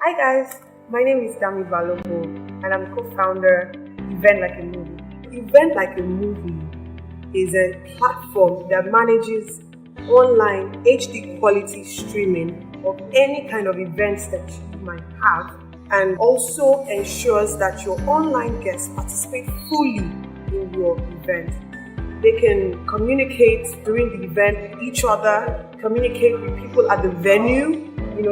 Hi guys, my name is Dami Balogo and I'm co-founder Event Like a Movie. Event Like a Movie is a platform that manages online HD quality streaming of any kind of events that you might have, and also ensures that your online guests participate fully in your event. They can communicate during the event with each other, communicate with people at the venue,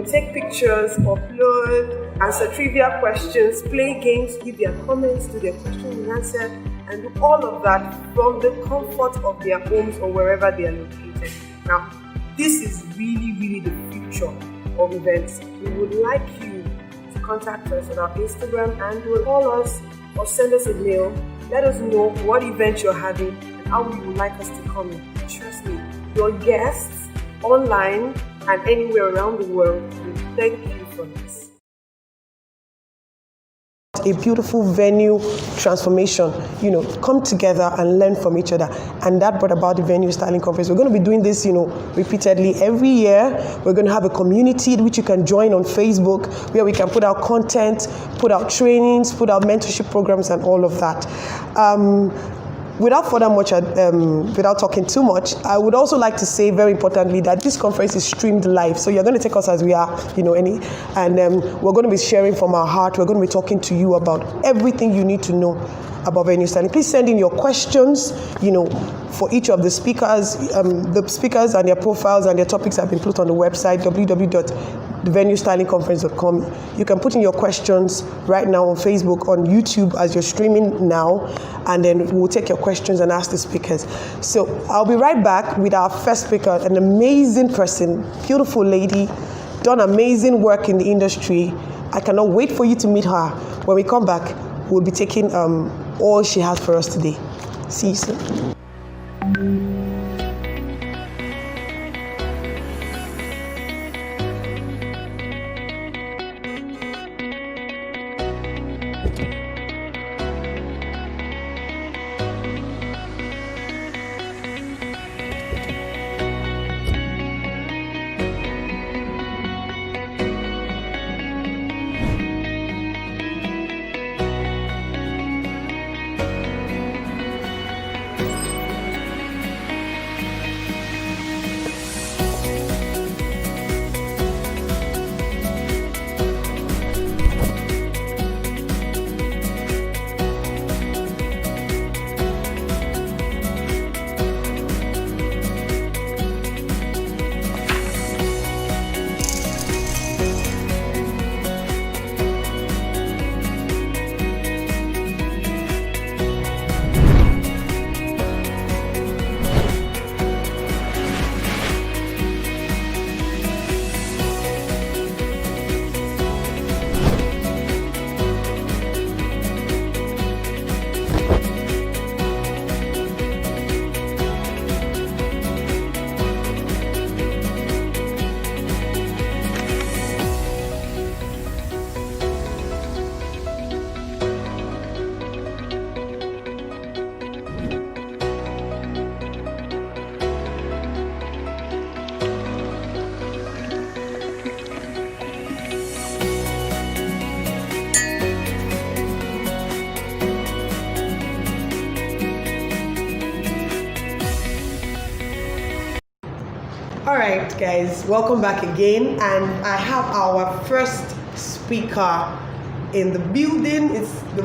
take pictures, upload, answer trivia questions, play games, give their comments, do their question and answer, and do all of that from the comfort of their homes or wherever they are located. Now, this is really the future of events. We would like you to contact us on our Instagram and call us or send us a mail. Let us know what event you're having and how you would like us to come in. Trust me, your guests online and anywhere around the world will thank you for this. A beautiful venue transformation, come together and learn from each other. And that brought about the Venue Styling Conference. We're going to be doing this, repeatedly every year. We're going to have a community which you can join on Facebook, where we can put out content, put out trainings, put out mentorship programs and all of that. Without talking too much, I would also like to say very importantly that this conference is streamed live. So you're going to take us as we are, and we're going to be sharing from our heart. We're going to be talking to you about everything you need to know about venue styling. Please send in your questions, for each of the speakers. The speakers and their profiles and their topics have been put on the website, www.thevenuestylingconference.com. You can put in your questions right now on Facebook, on YouTube as you're streaming now, and then we'll take your questions and ask the speakers. So I'll be right back with our first speaker, an amazing person, beautiful lady, done amazing work in the industry. I cannot wait for you to meet her. When we come back, we'll be taking all she has for us today. See you soon. All right, guys, welcome back again. And I have our first speaker in the building. It's the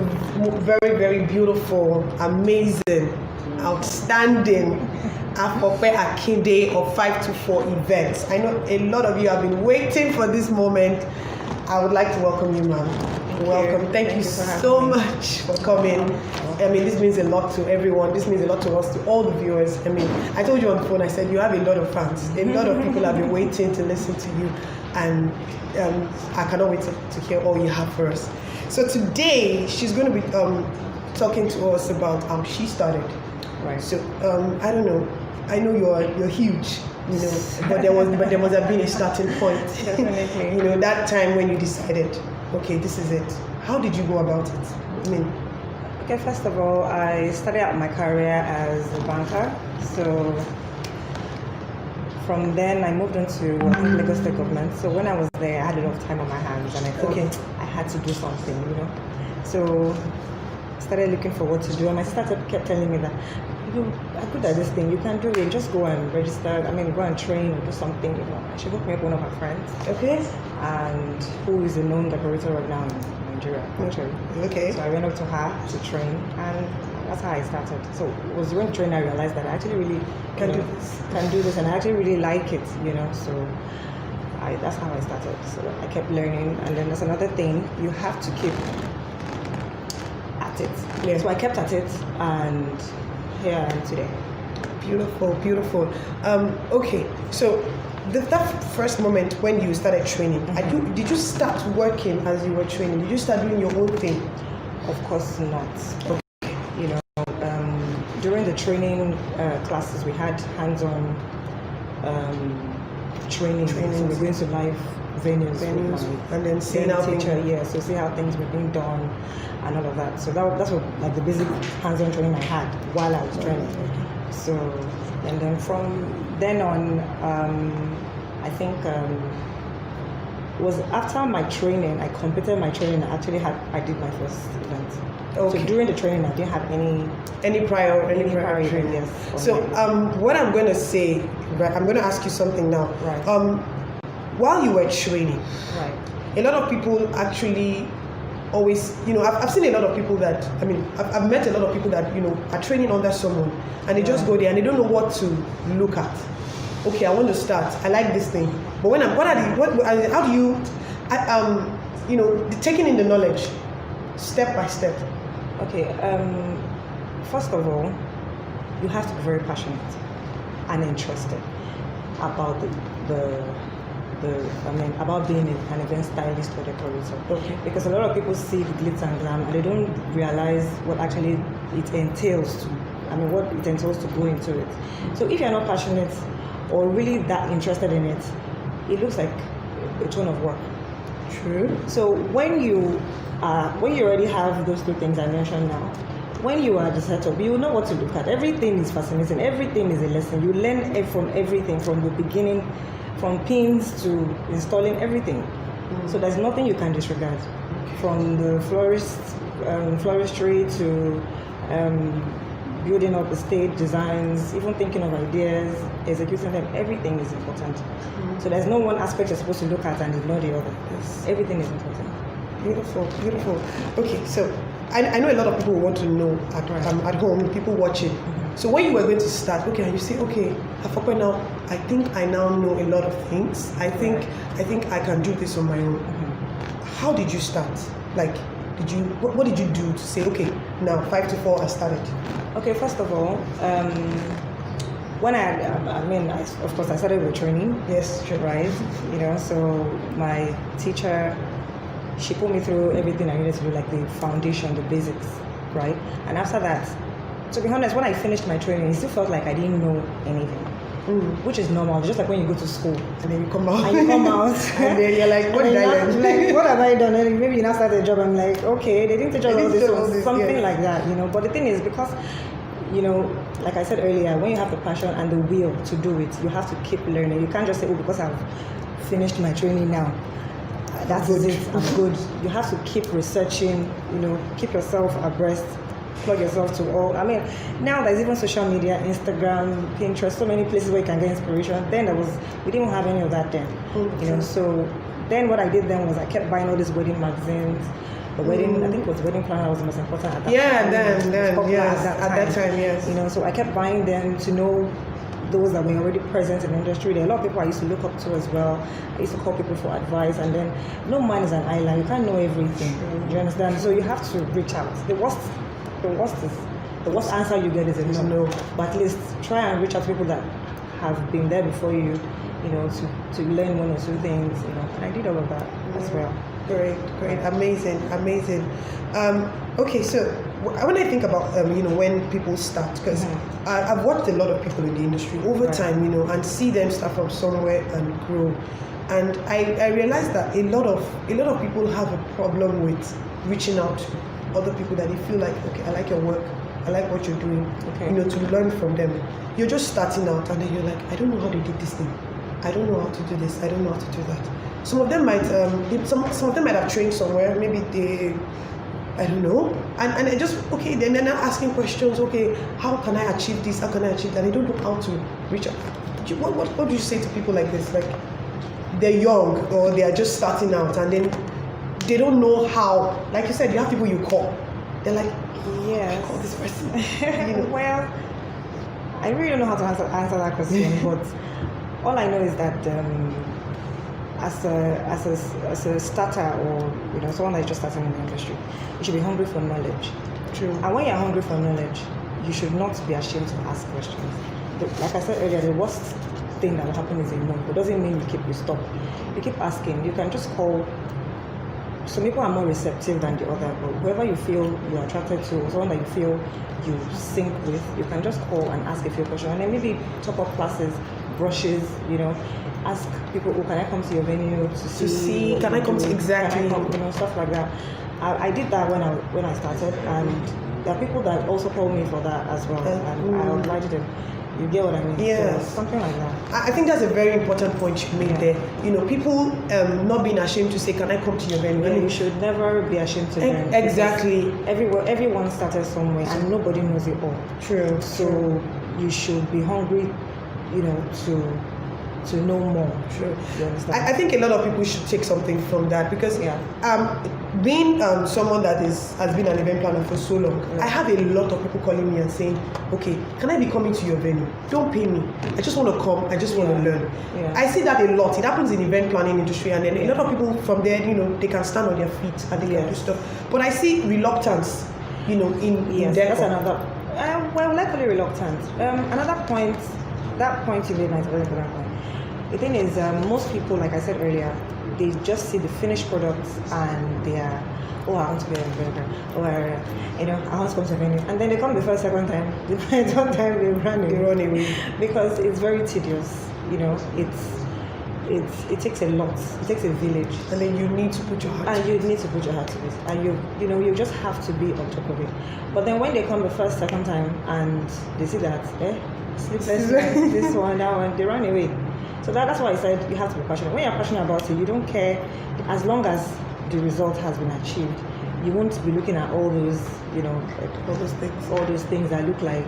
very, very beautiful, amazing, outstanding Afope Akinde of 524 Events. I know a lot of you have been waiting for this moment. I would like to welcome you, ma'am. Welcome. Thank you so much for coming. This means a lot to everyone. This means a lot to us, to all the viewers. I told you on the phone, I said, you have a lot of fans. A lot of people have been waiting to listen to you. And I cannot wait to hear all you have for us. So today, she's going to be talking to us about how she started. Right. So, I don't know. I know you're huge. But there must have been a starting point. Definitely. That time when you decided, okay, this is it. How did you go about it? Okay, first of all, I started out my career as a banker. So from then I moved on to I think Lagos State Government. So when I was there, I had a lot of time on my hands, and I thought I had to do something, you know. So I started looking for what to do, and my sister kept telling me that you are good at this thing, you can do it. Just go and register. I mean, go and train or do something, you know. She hooked me up with one of her friends, and who is a known decorator right now in Nigeria, actually. So I went up to her to train, and that's how I started. So it was during training I realized that I actually really can do this, and I actually really like it, you know. So that's how I started. So I kept learning, and then there's another thing, you have to keep at it. So I kept at it, and here I am today. Beautiful, beautiful. Okay, so that first moment when you started training, did you start working as you were training? Did you start doing your own thing? Of course not. You know, during the training classes, we had hands-on training. So we're going to live venues and then seeing how teacher, so see how things were being done and all of that. So that's what, like, the basic hands-on training I had while I was training. So, and then from then on, I think it was after my training, I completed my training. I did my first event. So during the training, I didn't have any prior training. Yes. So what I'm going to say, right, I'm going to ask you something now. Right. While you were training, right, a lot of people actually always, you know, I've seen a lot of people that, I mean, I've met a lot of people that, you know, are training under someone, and they just go there and they don't know what to look at. Okay, I want to start. I like this thing, but how do you, you know, taking in the knowledge, step by step. Okay. First of all, you have to be very passionate and interested about about being an event stylist or decorator. Because a lot of people see the glitz and glam, and they don't realize what actually it entails what it entails to go into it. So if you're not passionate or really that interested in it, it looks like a ton of work. True. So when you already have those two things I mentioned now, when you are the setup, you know what to look at. Everything is fascinating. Everything is a lesson. You learn from everything, from the beginning, from pins to installing everything. So there's nothing you can disregard. From the floristry to building up the stage designs, even thinking of ideas, executing them, everything is important. So there's no one aspect you're supposed to look at and ignore the other. Everything is important. Beautiful, beautiful. Okay, so I know a lot of people want to know at home, people watching. So when you were going to start, and you say, okay, now, I think I now know a lot of things. I think I can do this on my own. How did you start? Like, what did you do to say, okay, now 5 to 4 I started? Okay, first of all, when of course I started with training. Yes, true. Right? You know, so my teacher, she put me through everything I needed to do, like the foundation, the basics, right? And after that, to be honest, when I finished my training, it still felt like I didn't know anything, which is normal. Just like when you go to school and then you come out, and then you're like, what did I learn? Like, what have I done? And maybe you now start a job. I'm like, okay, they didn't teach us all this, something like that, you know. But the thing is, because, you know, like I said earlier, when you have the passion and the will to do it, you have to keep learning. You can't just say, oh, because I've finished my training now, that is it, I'm good. You have to keep researching, you know, keep yourself abreast, plug yourself to all. I mean, now there's even social media, Instagram, Pinterest, so many places where you can get inspiration. Then we didn't have any of that then, you know. So then what I did then was I kept buying all these wedding magazines. The wedding, I think it was Wedding Planner was the most important at that time. At that time, yes. You know, so I kept buying them to know those that were already present in the industry. There are a lot of people I used to look up to as well. I used to call people for advice, and then no man is an island. You can't know everything. Do you understand? So you have to reach out. The worst answer you get is a no. But at least try and reach out to people that have been there before you, you know, to learn one or two things, you know. And I did all of that as well. Great, amazing. Okay, so when I think about you know, when people start, because I've watched a lot of people in the industry over time, you know, and see them start from somewhere and grow, and I realized that a lot of people have a problem with reaching out to other people that they feel like, okay, I like your work, I like what you're doing. Okay. To learn from them. You're just starting out, and then you're like, I don't know how they did this thing. I don't know how to do this. I don't know how to do that. Some of them might, some of them might have trained somewhere. Maybe they, I don't know. And it just, okay, then they're now asking questions. Okay, how can I achieve this? How can I achieve that? They don't know how to reach out. What do you say to people like this? Like, they're young or they are just starting out, and then they don't know how. Like you said, you have people you call. They're like, yes, call this person. Well, I really don't know how to answer that question, but all I know is that as a starter, or someone that's just starting in the industry, you should be hungry for knowledge. True. And when you're hungry for knowledge, you should not be ashamed to ask questions. Like I said earlier, the worst thing that will happen is a no. It doesn't mean you stop. You keep asking. You can just call. Some people are more receptive than the other, but whoever you feel you're attracted to, or someone that you feel you sync with, you can just call and ask a few questions, and then maybe top up classes, brushes, ask people, can I come to your venue to see? Can I come to exactly? Can I come, stuff like that. I did that when I started, and there are people that also call me for that as well, and I obliged them. You get what I mean? Yes. So, something like that. I think that's a very important point you made there. People not being ashamed to say, can I come to your venue? Yeah, you should never be ashamed to learn. Exactly. Everyone started somewhere, and nobody knows it all. True. So you should be hungry, to know more. True. You understand? I think a lot of people should take something from that, because being someone that has been an event planner for so long, I have a lot of people calling me and saying, okay, can I be coming to your venue? Don't pay me. I just want to come. I just want to learn. Yeah. I see that a lot. It happens in event planning industry, and then a lot of people from there, they can stand on their feet and they can do stuff. But I see reluctance, in that's another. Well, likely reluctant. Another point. That point you made is a very important point. The thing is, most people, like I said earlier, they just see the finished products and they are, I want to be a vendor, or I want to come to a venue, and then they come the first, second time, the third time they run away because it's very tedious. It takes a lot. It takes a village, and then you need to put your heart. And you need to put your heart to it, and you just have to be on top of it. But then when they come the first, second time, and they see that, sleepless night, this one, that one, they run away. So that's why I said you have to be passionate. When you're passionate about it, you don't care as long as the result has been achieved. You won't be looking at all those, all those things that look like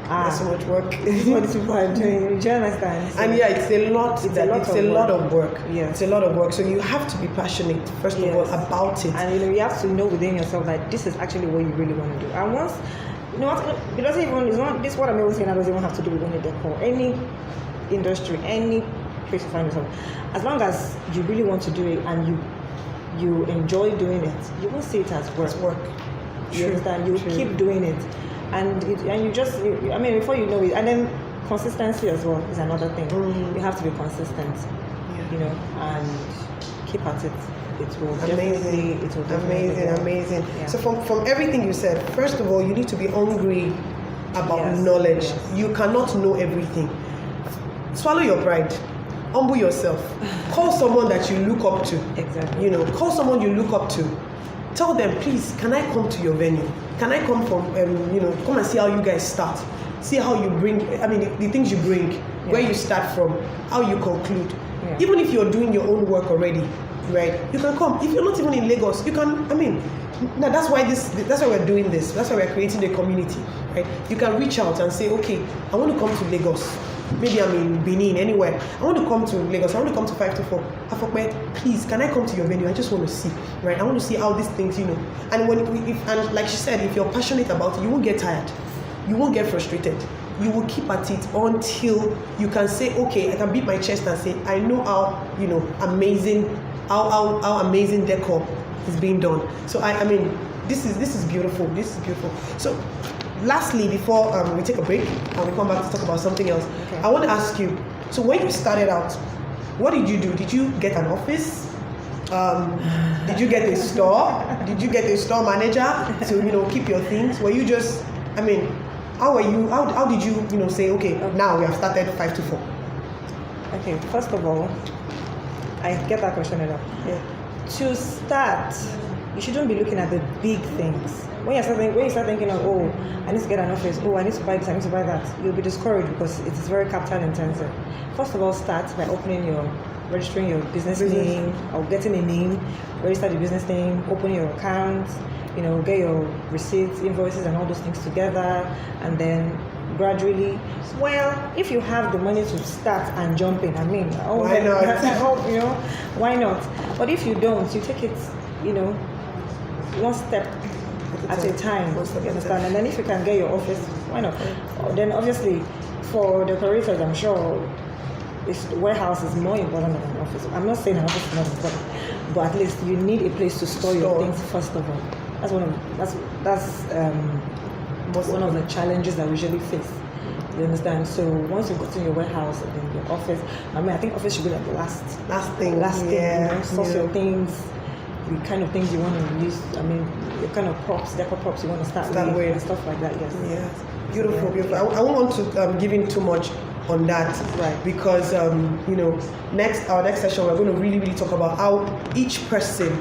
there's so much work. This is what these people are doing. Do you understand? So and it's a lot. It's a lot of work. Yeah, it's a lot of work. So you have to be passionate first of all about it, and you have to know within yourself that this is actually what you really want to do. And once it doesn't even. It's not this. What I'm even saying now doesn't even have to do with only decor. Any industry, any place you find yourself, as long as you really want to do it and you enjoy doing it, you won't see it as work. You understand? You keep doing it, and you just. Before you know it, and then consistency as well is another thing. You have to be consistent, and keep at it. It will definitely. Amazing. Yeah. So from everything you said, first of all, you need to be hungry about knowledge. Yes. You cannot know everything. Swallow your pride. Humble yourself. Call someone that you look up to. Exactly. Call someone you look up to. Tell them, please, can I come to your venue? Can I come from, come and see how you guys start? See how you bring, the things you bring, where you start from, how you conclude. Yeah. Even if you're doing your own work already, right? You can come. If you're not even in Lagos, you can, now that's why we're doing this. That's why we're creating a community, right? You can reach out and say, okay, I want to come to Lagos. Maybe I'm in Benin, anywhere. I want to come to Lagos. I want to come to 524. Afokpe, please, can I come to your venue? I just want to see, right? I want to see how these things, And and like she said, if you're passionate about it, you won't get tired. You won't get frustrated. You will keep at it until you can say, okay, I can beat my chest and say, I know how, amazing, how amazing decor is being done. So this is beautiful. This is beautiful. So lastly, before we take a break and we come back to talk about something else, I want to ask you, so when you started out, what did you do? Did you get an office? Did you get a store? Did you get a store manager to, keep your things? Were you just, how were you, how did you, say, okay, now we have started 524? Okay, first of all, I get that question a lot. Yeah. To start, you shouldn't be looking at the big things. When you start thinking of, oh, I need to get an office, oh, I need to buy this, I need to buy that, you'll be discouraged because it is very capital intensive. First of all, start by registering your business name or getting a name, register the business name, open your account, get your receipts, invoices, and all those things together, and then gradually, well, if you have the money to start and jump in, why not? Why not? But if you don't, you take it, one step at a time. You understand? And then if you can get your office, why not? Then obviously, for decorators, I'm sure warehouse is more important than an office. I'm not saying an office is not important, but at least you need a place to store your things first of all. That's one of the challenges that we usually face. You understand? So once you've gotten your warehouse and then your office, I think office should be like the last thing. Source your things, the kind of things you want to use. The kind of decor props you want to start with and stuff like that. Yes. Beautiful. I won't want to give in too much on that, right? Because our next session we're going to really talk about how each person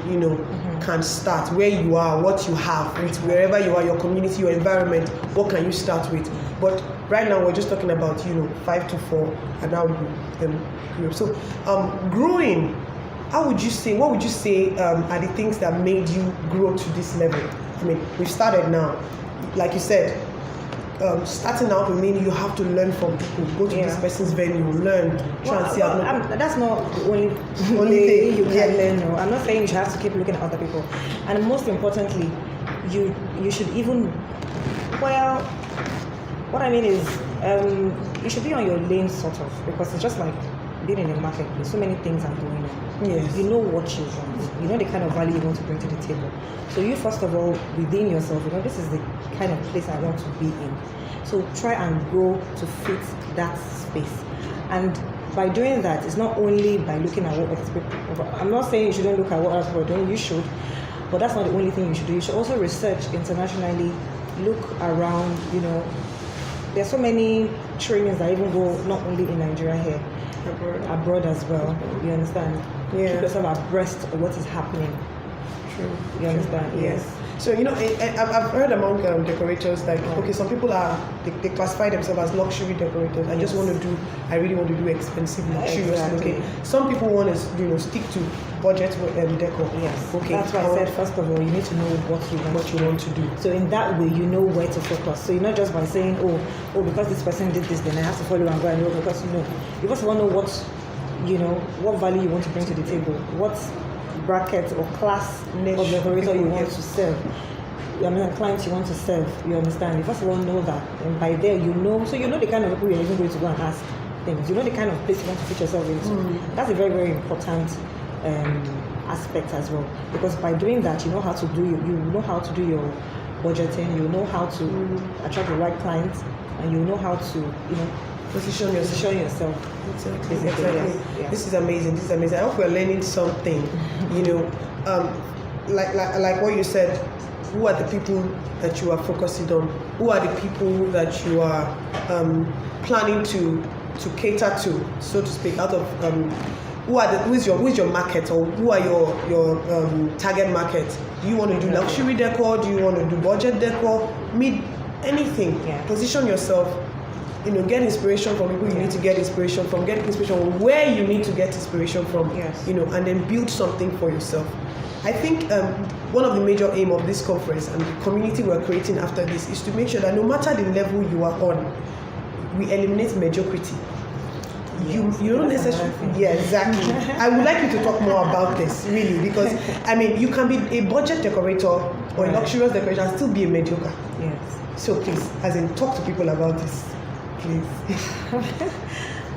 can start, where you are, what you have, wherever you are, your community, your environment, what can you start with. But right now we're just talking about 5 to 4 and how you grew up. So growing, what would you say are the things that made you grow to this level? We've started now, like you said. Starting out, you have to learn from people. Go to this person's venue, learn, try and see how. That's not the only thing you can learn. No. I'm not saying you have to keep looking at other people. And most importantly, you should even. Well, what I mean is, you should be on your lane, sort of, because it's just like being in a marketplace. So many things are going on. Yes. You know what you want. You know the kind of value you want to bring to the table. So you first of all, within yourself, this is the kind of place I want to be in. So try and grow to fit that space. And by doing that, it's not only by looking at what other people. I'm not saying you shouldn't look at what other people are doing. You should, but that's not the only thing you should do. You should also research internationally. Look around. There's so many trainings that even go not only in Nigeria here. Abroad as well. You understand? Yeah. Keep yourself abreast of what is happening. True. You understand? Yes. So I've heard among decorators like some people they classify themselves as luxury decorators. I really want to do expensive luxurious looking. Some people want to stick to budget decor. Yes. Okay. That's why I said first of all you need to know what you want to do. So in that way you know where to focus. So you're not just by saying oh because this person did this then I have to follow and go and do because you first of all know what value you want to bring to the table. What bracket or class of decorator you want to serve. Clients you want to serve, you understand? You first of all know that, and by there so you know the kind of people you're even going to go and ask things. You know the kind of place you want to put yourself into. That's a very, very important aspect as well, because by doing that you know how to do your budgeting, you know how to attract the right clients, and you know how to position yourself. Exactly. Yes. This is amazing. I hope we're learning something. Like what you said. Who are the people that you are focusing on? Who are the people that you are planning to cater to, so to speak? Out of who is your market, or who are your target market? Do you want to do luxury decor? Do you want to do budget decor? Anything. Yeah. Position yourself. Get inspiration from people you need to get inspiration from. Get inspiration from where you need to get inspiration from. Yes. And then build something for yourself. I think one of the major aim of this conference and the community we're creating after this is to make sure that no matter the level you are on, we eliminate mediocrity. You don't necessarily. Yeah, exactly. I would like you to talk more about this, really, because you can be a budget decorator or a luxurious decorator and still be a mediocre. Yes. So please, talk to people about this. Please.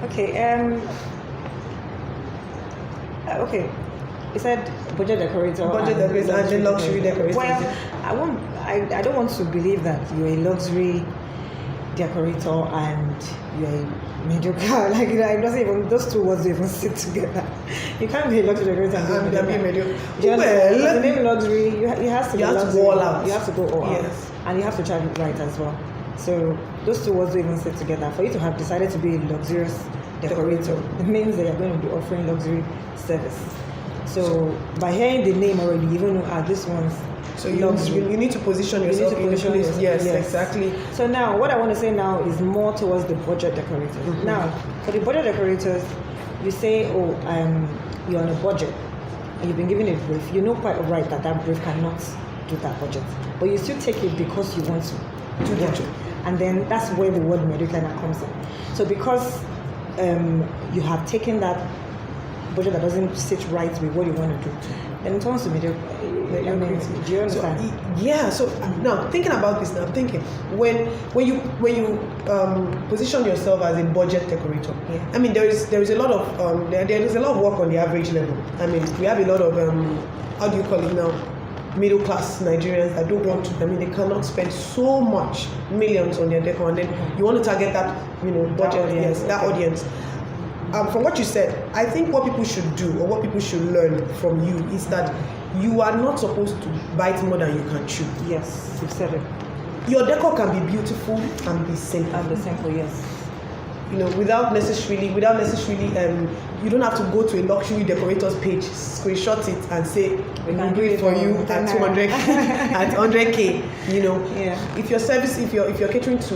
Okay. Okay. You said budget decorator. And the luxury decorator. Well, I don't want to believe that you're a luxury decorator and you're a mediocre. It doesn't even, those two words don't even sit together. You can't be a luxury decorator and be a mediocre. The name luxury, you have to go all out. You have to go all out. And you have to charge it right as well. So those two words don't even sit together. For you to have decided to be a luxurious decorator, it means that you're going to be offering luxury service. So by hearing the name already, you even know this one's So you need to position yourself in the place. Yes, exactly. So now what I want to say now is more towards the budget decorators. Now, for the budget decorators, you say, you're on a budget and you've been given a brief. You know quite right that brief cannot do that budget. But you still take it because you want to do that. And then that's where the word mediocre comes in. So because you have taken that budget that doesn't sit right with what you want to do, then it turns to mediocre. Do you understand? So now thinking about this, now thinking when you position yourself as a budget decorator, I mean there is a lot of there is a lot of work on the average level. I mean we have a lot of how do you call it now, middle class Nigerians that don't want to. I mean they cannot spend so much millions on their decor, and then you want to target that budget, that audience. From what you said, I think what people should do or what people should learn from you is that you are not supposed to bite more than you can chew. Yes, you've said it. Your decor can be beautiful and be simple. Yes. Without necessarily, you don't have to go to a luxury decorator's page, screenshot it, and say we can do it for you at 200 at 100K. If you're catering to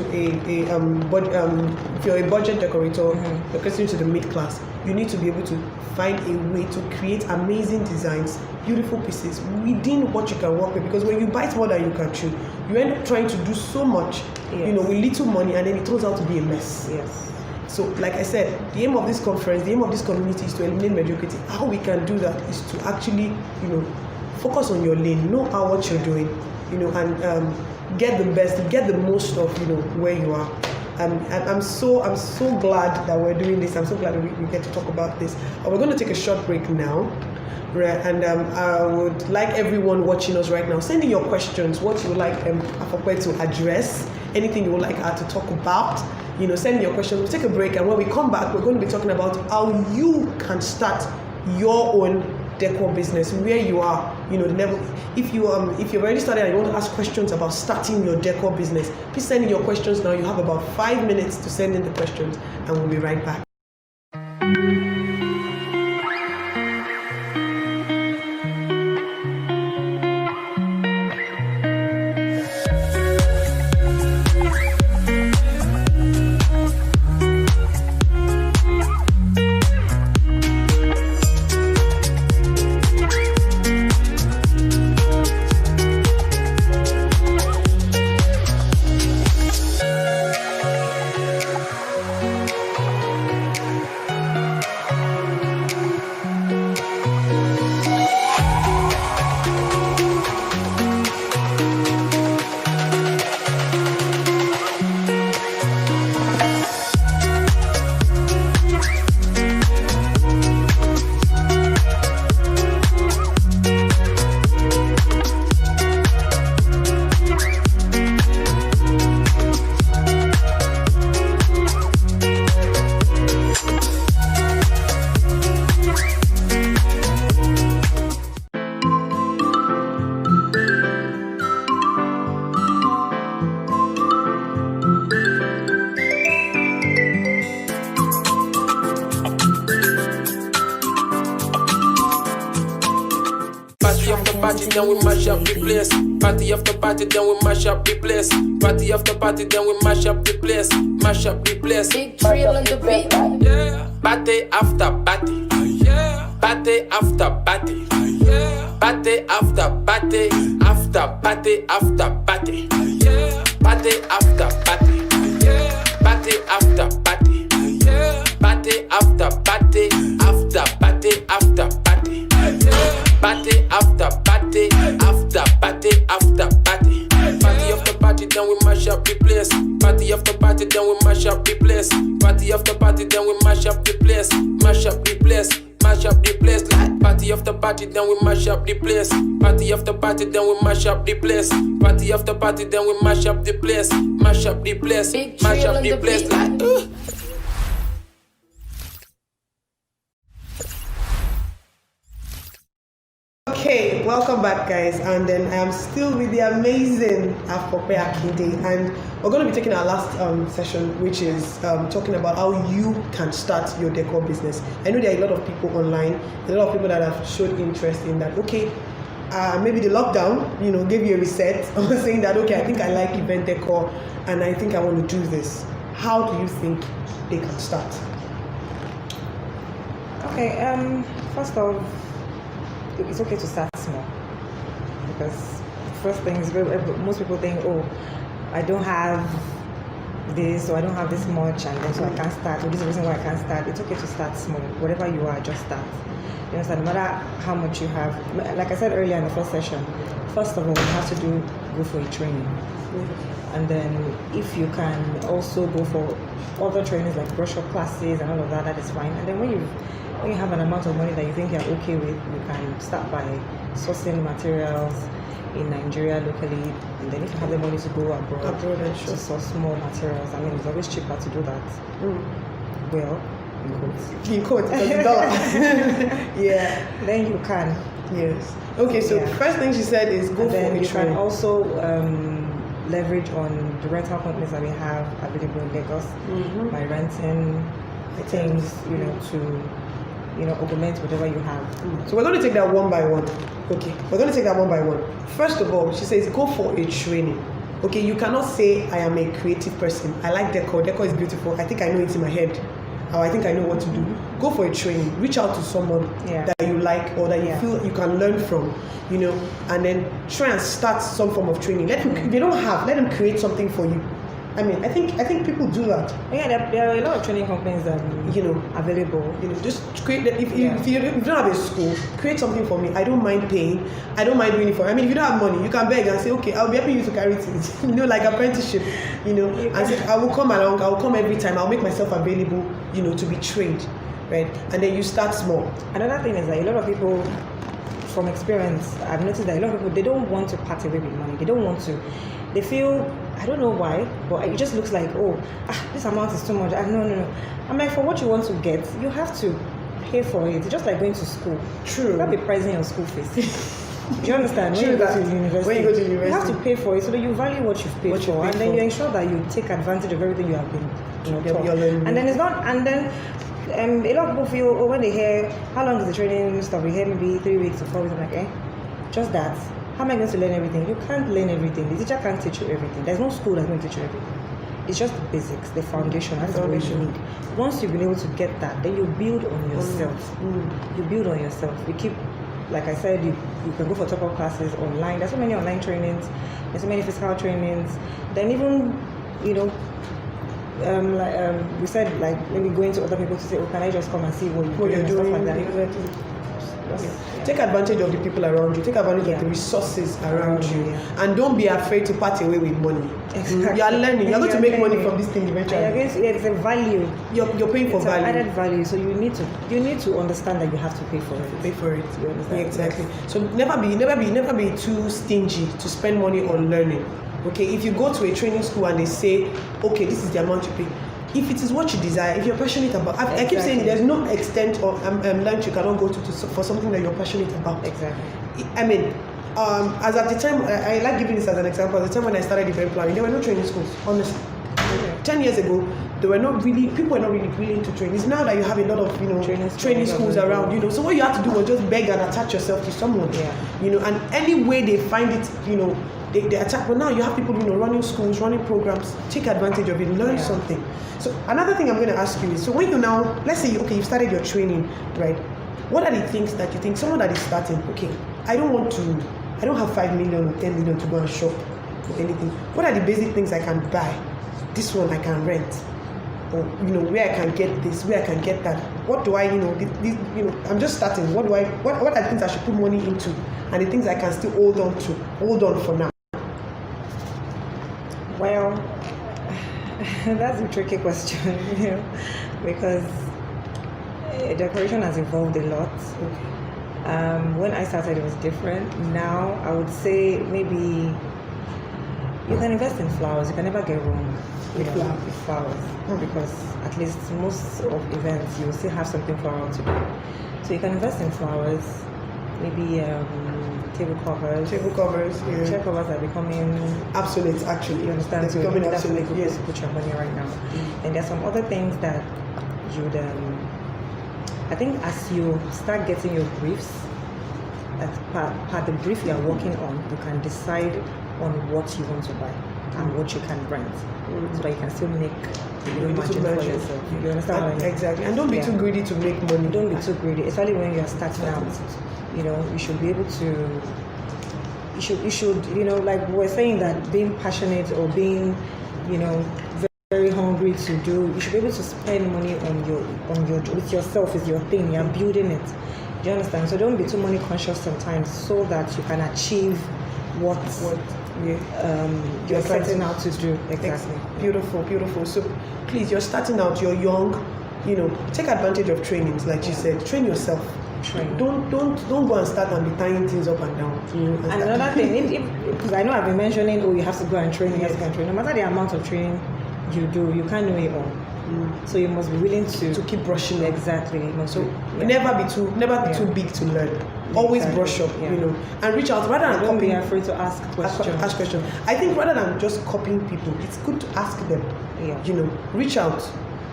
if you're a budget decorator, you're catering to the mid class, you need to be able to find a way to create amazing designs, beautiful pieces within what you can work with. Because when you bite more than you can chew, you end up trying to do so much, with little money, and then it turns out to be a mess. Yes. So, like I said, the aim of this conference, the aim of this community is to eliminate mediocrity. How we can do that is to actually, focus on your lane, know what you're doing, and get the best, get the most of, where you are. I'm so glad that we're doing this. I'm so glad that we get to talk about this. We're going to take a short break now. And I would like everyone watching us right now, send in your questions, what you would like Afokwe to address, anything you would like her to talk about. Send in your questions. We'll take a break, and when we come back, we're going to be talking about how you can start your own decor business, where you are, the level. If you've already started and you want to ask questions about starting your decor business, please send in your questions now. You have about 5 minutes to send in the questions, and we'll be right back. party, then we mash up the place. Party after party, then we mash up the place. Party after party, then we mash up the place. Mash up the place. Big drill on the beat. Yeah. Party after party. Yeah. Party after party. Yeah. Party after party. After party after party. Yeah. Party after party. Yeah. Party after party. Yeah. Party after party. After party after party. Yeah. Party after party. After party after party. Party after party, then we mash up the place. Party after party, then we mash up the place. Party after party, then we mash up the place. Mash up the place. Mash up the place like party after party, then we mash up the place. Party after party, then we mash up the place. Party after party, then we mash up the place. Mash up the place. Mash up the place like. Okay, welcome back, guys. And then I am still with the amazing Afope Akinde, and we're going to be taking our last session, which is talking about how you can start your decor business. I know there are a lot of people online, a lot of people that have showed interest in that. Okay, maybe the lockdown, gave you a reset of saying that, okay, I think I like event decor, and I think I want to do this. How do you think they can start? Okay, first off, it's okay to start small, because first thing is most people think, oh, I don't have this, or I don't have this much, and then so I can't start, or this is the reason why I can't start. It's okay to start small. Whatever you are, just start. You understand? No matter how much you have, like I said earlier in the first session, first of all, you have to go for a training. And then if you can also go for other trainings like brushwork classes and all of that, that is fine. And then when you have an amount of money that you think you're okay with, you can start by sourcing materials in Nigeria locally, and then if you have the money to go abroad to source more materials, I mean, it's always cheaper to do that. Well, in quotes, because the dollar. Yeah. Then you can. Yes. Okay, so first thing she said is go for a training. You can also leverage on the rental companies that we have available in Lagos by renting things, to augment whatever you have. So we're going to take that one by one. Okay, we're going to take that one by one. First of all, she says go for a training. Okay, you cannot say I am a creative person. I like decor. Decor is beautiful. I think I know it in my head. Or I think I know what to do. Go for a training. Reach out to someone that you like or that you feel you can learn from, and then try and start some form of training. If they don't have, let them create something for you. I mean, I think people do that. Yeah, there are a lot of training companies that available. Just create. If you don't have a school, create something for me. I don't mind paying. I don't mind doing it for. I mean, if you don't have money, you can beg and say, okay, I'll be helping you to carry things. Like apprenticeship. And say, I will come along. I will come every time. I'll make myself available. To be trained, right? And then you start small. Another thing is that a lot of people, from experience, I've noticed that a lot of people, they don't want to part away with money. They don't want to. They feel, I don't know why, but it just looks like, this amount is too much. No. I'm like, for what you want to get, you have to pay for it. It's just like going to school. True. You can't be pricing your school fees. Do you understand? When you go to university, you have to pay for it so that you value what you've paid for, and then you ensure that you take advantage of everything you have been taught. And then it's not, and then a lot of people feel, when they hear, how long is the training stuff? We hear maybe 3 weeks or 4 weeks. I'm like, just that. How am I going to learn everything? You can't learn everything. The teacher can't teach you everything. There's no school that's going to teach you everything. It's just the basics, the foundation. That's what you need. Once you've been able to get that, then you build on yourself. You build on yourself. You keep, like I said, you can go for top-up classes online. There's so many online trainings. There's so many physical trainings. Then even, we said, like, maybe going to other people to say, can I just come and see what you're doing and stuff like that. Take advantage of the people around you. Take advantage of the resources around you, and don't be afraid to part away with money. Exactly. You are learning. You're going to make money from this thing eventually. It's a value. You're paying for value. Added value. So you need to understand that you have to pay for it. Pay for it. You understand? Exactly. So never be too stingy to spend money on learning. Okay, if you go to a training school and they say, okay, this is the amount you pay. If it is what you desire, if you're passionate about, I keep saying there's no extent of lunch you cannot go to for something that you're passionate about. Exactly. I mean, as at the time, I like giving this as an example. At the time when I started event planning, there were no training schools, honestly. 10 years ago, people were not really willing to train. It's now that you have a lot of training schools around, So what you have to do was just beg and attach yourself to someone, and any way they find it, they attack. But now you have people, running schools, running programs. Take advantage of it, learn something. So another thing I'm going to ask you is, so when you now, let's say, you've started your training, right? What are the things that you think someone that is starting? Okay, I don't have 5 million or 10 million to go and shop or anything. What are the basic things I can buy? This one I can rent, or where I can get this, where I can get that. What do I, I'm just starting. What are the things I should put money into, and the things I can still hold on for now? Well, that's a tricky question, because decoration has evolved a lot. When I started, it was different. Now, I would say maybe you can invest in flowers. You can never get wrong with flowers, because at least most of events, you will still have something floral to do. So you can invest in flowers, maybe table covers. Table covers, yeah. Chair covers are becoming Absolute, actually. you understand. It's So becoming that's where absolute, you yes. put your money right now. And there's some other things that you'd I think as you start getting your briefs, as per the brief you are working on, you can decide on what you want to buy and what you can rent, so that you can still make a little margin for yourself. You understand what I mean? Exactly. And don't be too greedy to make money. Don't be too greedy, especially when you are starting out. You know, you should be able to. You should, like we're saying that being passionate or being, very, very hungry to do. You should be able to spend money on your with yourself is your thing. You're building it. Do you understand? So don't be too money conscious sometimes, so that you can achieve what you're setting out to do. Exactly. Beautiful, beautiful. So please, you're starting out, you're young, take advantage of trainings, like you said. Train yourself. Don't go and start and be tying things up and down. And another thing, because I know I've been mentioning, you have to go and train, no matter the amount of training you do, you can't know it all. So you must be willing to keep brushing up. Exactly. Never be too big to learn. Always brush up, and reach out rather than don't be afraid to ask questions. Ask questions. I think rather than just copying people, it's good to ask them. Reach out.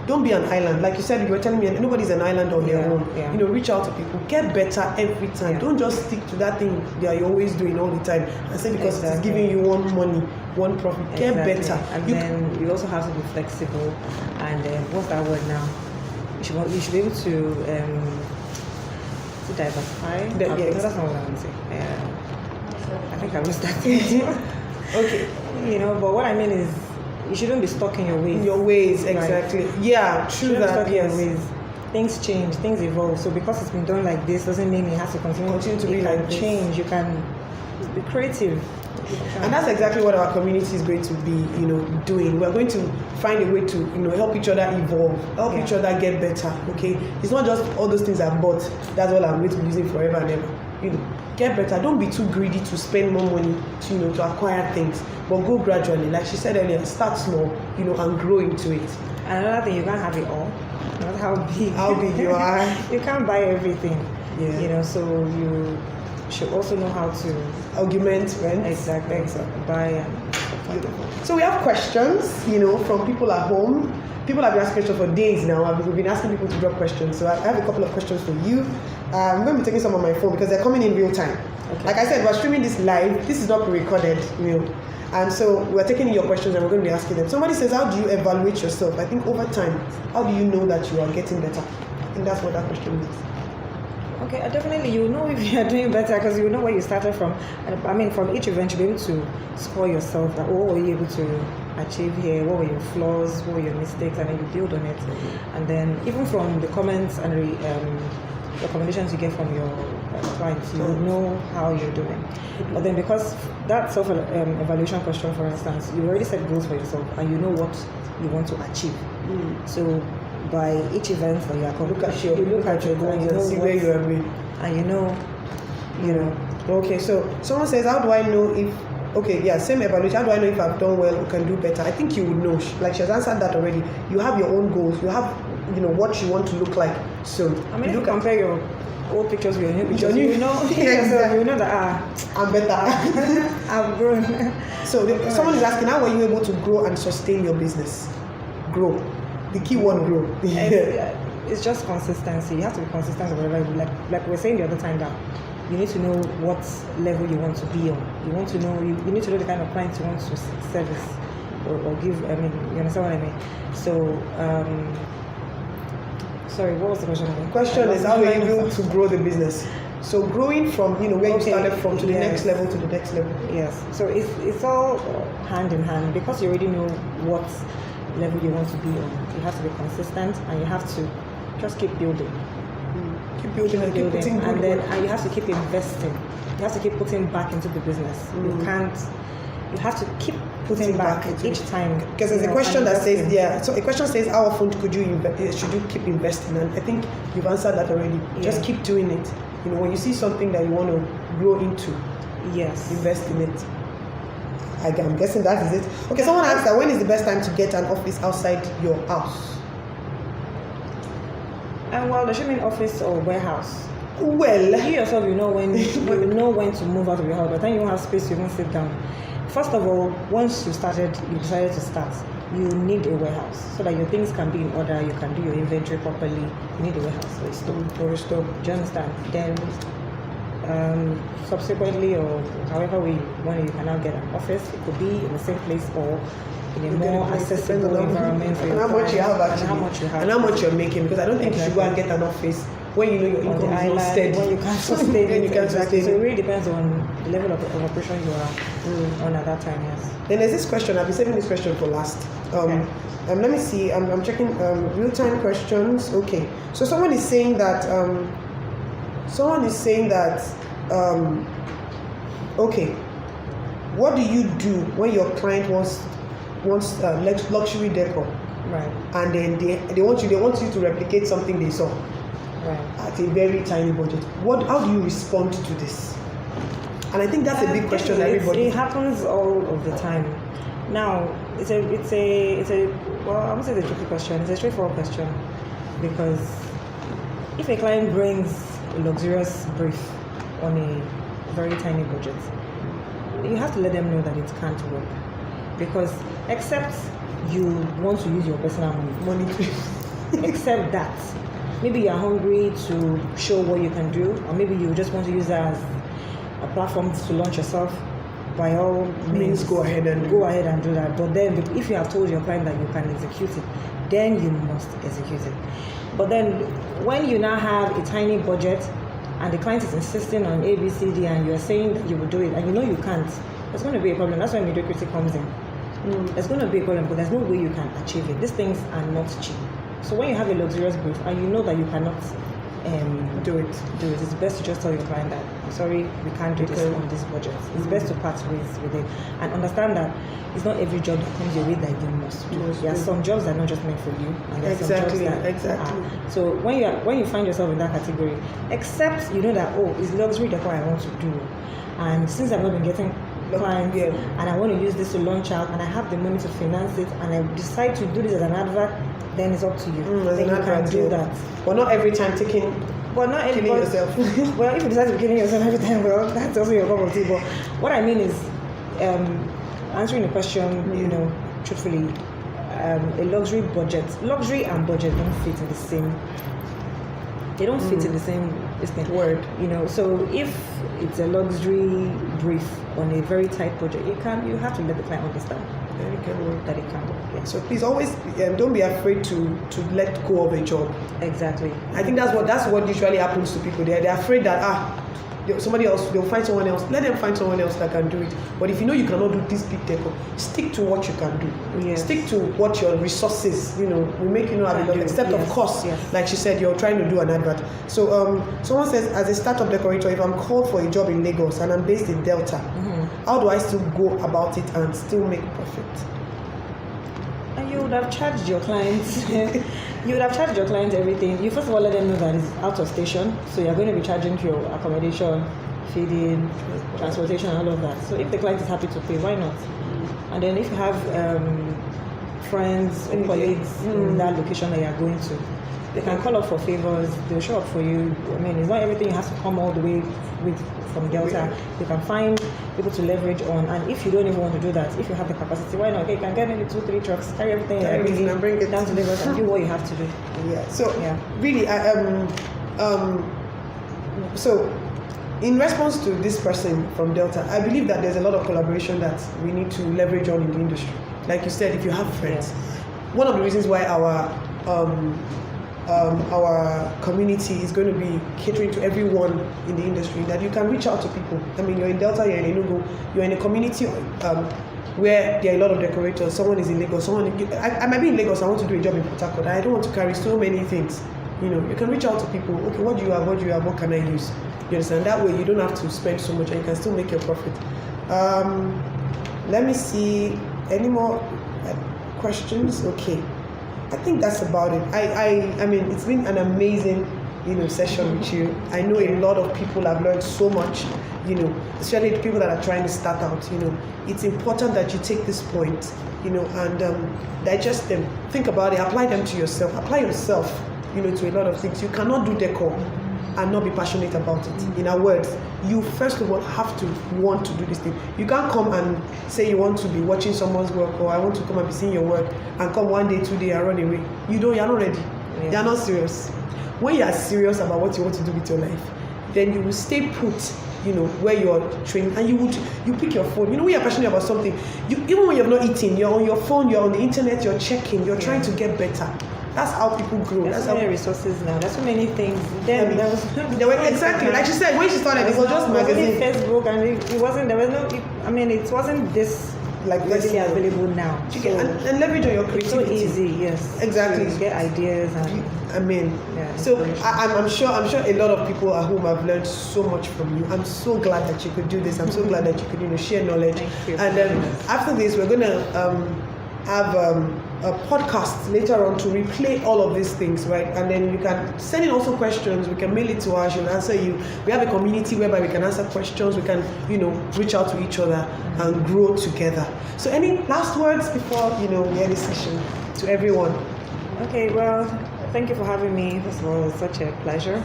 Don't be an island. Like you said, you were telling me nobody's an island on their own. Reach out to people. Get better every time. Don't just stick to that thing that you're always doing all the time and say because it's giving you one profit. Get better. And then you also have to be flexible. And what's that word now? You should be able to diversify. That's not what I want to say. I think I missed that. Okay. But what I mean is, you shouldn't be stuck in your ways. Your ways, exactly. Right. Yeah, true that. Yes. Ways. Things change, things evolve. So because it's been done like this, doesn't mean it has to continue to be like this. Change. You can be creative. And that's exactly what our community is going to be, doing. We're going to find a way to, help each other evolve, help each other get better. Okay, it's not just all those things I bought. That's all I'm going to be using forever and ever. Get better. Don't be too greedy to spend more money to acquire things, but go gradually. Like she said earlier, start small, and grow into it. And another thing, you can't have it all. Not how big you are. You can't buy everything. Yeah. So you should also know how to augment rent. Exactly. Buy and so we have questions, from people at home. People have been asking questions for days now. We've been asking people to drop questions. So I have a couple of questions for you. I'm going to be taking some on my phone because they're coming in real time. Okay. Like I said, we're streaming this live. This is not pre-recorded, And so we're taking your questions and we're going to be asking them. Somebody says, how do you evaluate yourself? I think over time, how do you know that you are getting better? I think that's what that question means. Okay, definitely you know if you are doing better because you know where you started from. I mean, from each event you'll be able to score yourself. Like, what were you able to achieve here? What were your flaws? What were your mistakes? And then you build on it. And then even from the comments and recommendations you get from your clients, you know how you're doing. But then because that self-evaluation question, for instance, you already set goals for yourself and you know what you want to achieve. So by each event that you are coming, you look at your goals and you know see where you are with. And you know. Okay, so someone says, how do I know if, same evaluation, how do I know if I've done well or can do better? I think you would know, like she has answered that already. You have your own goals, you have, what you want to look like. So, I mean, if you compare your old pictures with your new pictures, you know that, I'm better. I've grown. So, someone is asking, how were you able to grow and sustain your business? Grow. The key word, grow. It's just consistency. You have to be consistent with whatever you like we were saying the other time that you need to know what level you want to be on. You want to know you need to know the kind of clients you want to service or give. I mean, you understand what I mean? So sorry, what was the question again? The question is how are you able to grow the business? So growing from where you started from to the next level to the next level. Yes. So it's all hand in hand because you already know what level you want to be on. You have to be consistent and you have to just keep building. Keep building and keep putting and then you have to keep investing. You have to keep putting back into the business. You have to keep putting back each time. Because there's a question that says, so a question says, how often should you keep investing? And I think you've answered that already. Just keep doing it. When you see something that you want to grow into, invest in it. I'm guessing that is it. Okay, someone asked that when is the best time to get an office outside your house? Well, there should be an office or warehouse. Well, You yourself, you know when to move out of your house. By the time you don't have space, you won't sit down. First of all, once you decided to start, you need a warehouse so that your things can be in order. You can do your inventory properly. You need a warehouse for a store. Do you understand? Then, subsequently, or however way you want it, you can now get an office. It could be in the same place or in a more accessible environment for and your how much you have clients, actually, and how much you have, and how much you're making. Because I don't think you should go and get an office when you know your on the income is not island, steady. when you can't sustain Then it. you can't Exactly. sustain So it it. really depends on the level of operation you are on at that time. Yes. Then there's this question. I've been saving this question for last. Okay. Let me see. I'm checking real-time questions. Okay. So someone is saying that. Okay. What do you do when your client wants luxury decor, Right. and then they want you to replicate something they saw Right. at a very tiny budget? How do you respond to this? And I think that's a big question that everybody. It happens all of the time. Now, it's a well, I won't say it's a tricky question. It's a straightforward question, because if a client brings a luxurious brief on a very tiny budget, you have to let them know that it can't work, because except you want to use your personal money, except that maybe you're hungry to show what you can do, or maybe you just want to use that as a platform to launch yourself, by all means go ahead and do that. But then if you have told your client that you can execute it, then you must execute it. But then when you now have a tiny budget and the client is insisting on A, B, C, D, and you're saying that you will do it and you know you can't, there's going to be a problem. That's why mediocrity comes in. There's going to be a problem, but there's no way you can achieve it. These things are not cheap. So when you have a luxurious brief and you know that you cannot do it, it's best to just tell your client that, I'm sorry, we can't do this on this budget. It's best to part ways with it and understand that it's not every job that comes your way that you must do. There are some jobs that are not just meant for you, and there are some jobs that are. So when you find yourself in that category, except you know that, oh, it's luxury decor I want to do, and since I've not been getting clients and I want to use this to launch out and I have the money to finance it and I decide to do this as an advert, then it's up to you. Then you can do that. But not every time killing yourself. Well, if you decide to be killing yourself every time, well, that's also your cup of tea. But what I mean is, answering the question, you know, truthfully, a luxury and budget don't fit in the same. They don't fit in the same word. You know, so if it's a luxury brief on a very tight project, you have to let the client understand that it can work. Yeah. So please always don't be afraid to let go of a job. Exactly. I think that's what usually happens to people. They're afraid that somebody else, they'll find someone else. Let them find someone else that can do it. But if you know you cannot do this big decor, stick to what you can do. Yes. Stick to what your resources, will make available. Except of course, like she said, you're trying to do an advert. So someone says, as a startup decorator, if I'm called for a job in Lagos and I'm based in Delta, how do I still go about it and still make profit? And you would have charged your clients. You would have charged your clients everything. You first of all let them know that it's out of station, so you're going to be charging for your accommodation, feeding, transportation, and all of that. So if the client is happy to pay, why not? And then if you have friends or colleagues in that location that you're going to, they can call up for favors. They'll show up for you. I mean, it's not everything you have to come all the way from Delta. You can find people to leverage on, and if you don't even want to do that, if you have the capacity, why not? Okay, you can get maybe 2-3 trucks, carry everything and bring it down to Lagos and do what you have to do. Yeah. So really, so in response to this person from Delta, I believe that there's a lot of collaboration that we need to leverage on in the industry. Like you said, if you have friends, one of the reasons why our community is going to be catering to everyone in the industry, that you can reach out to people. I mean, you're in Delta, you're in Enugu, you're in a community where there are a lot of decorators. Someone is in Lagos, I might be in Lagos, I want to do a job in Port Harcourt. I don't want to carry so many things. You can reach out to people. Okay, what do you have? What can I use? You understand? That way you don't have to spend so much and you can still make your profit. Let me see, any more questions? Okay. I think that's about it. I mean, it's been an amazing, session with you. I know a lot of people have learned so much, especially the people that are trying to start out. It's important that you take this point, and digest them. Think about it. Apply them to yourself. Apply yourself, to a lot of things. You cannot do decor and not be passionate about it. In other words, you first of all have to want to do this thing. You can't come and say you want to be watching someone's work, or I want to come and be seeing your work, and come 1 day, 2 days and run away. You're not ready. Yeah. You're not serious. When you are serious about what you want to do with your life, then you will stay put, where you're training, and you pick your phone. When you're passionate about something, even when you're not eating, you're on your phone, you're on the internet, you're checking, you're trying to get better. That's how people grow. There's so many resources now. There's so many things. Then there were exactly like she said when she started. It was just magazine, Facebook, and it wasn't. There was no. It wasn't this like readily available now. And leverage on your creativity. It's so easy, yes. Exactly. To get ideas and. So I'm sure a lot of people at home have learned so much from you. I'm so glad that you could do this. I'm so glad that you could share knowledge. Thank you. And after this, we're gonna have a podcast later on to replay all of these things, right? And then you can send in also questions. We can mail it to her. She'll answer you. We have a community whereby we can answer questions. We can, reach out to each other and grow together. So any last words before, we end this session to everyone? Okay, well, thank you for having me. First of all, it's such a pleasure.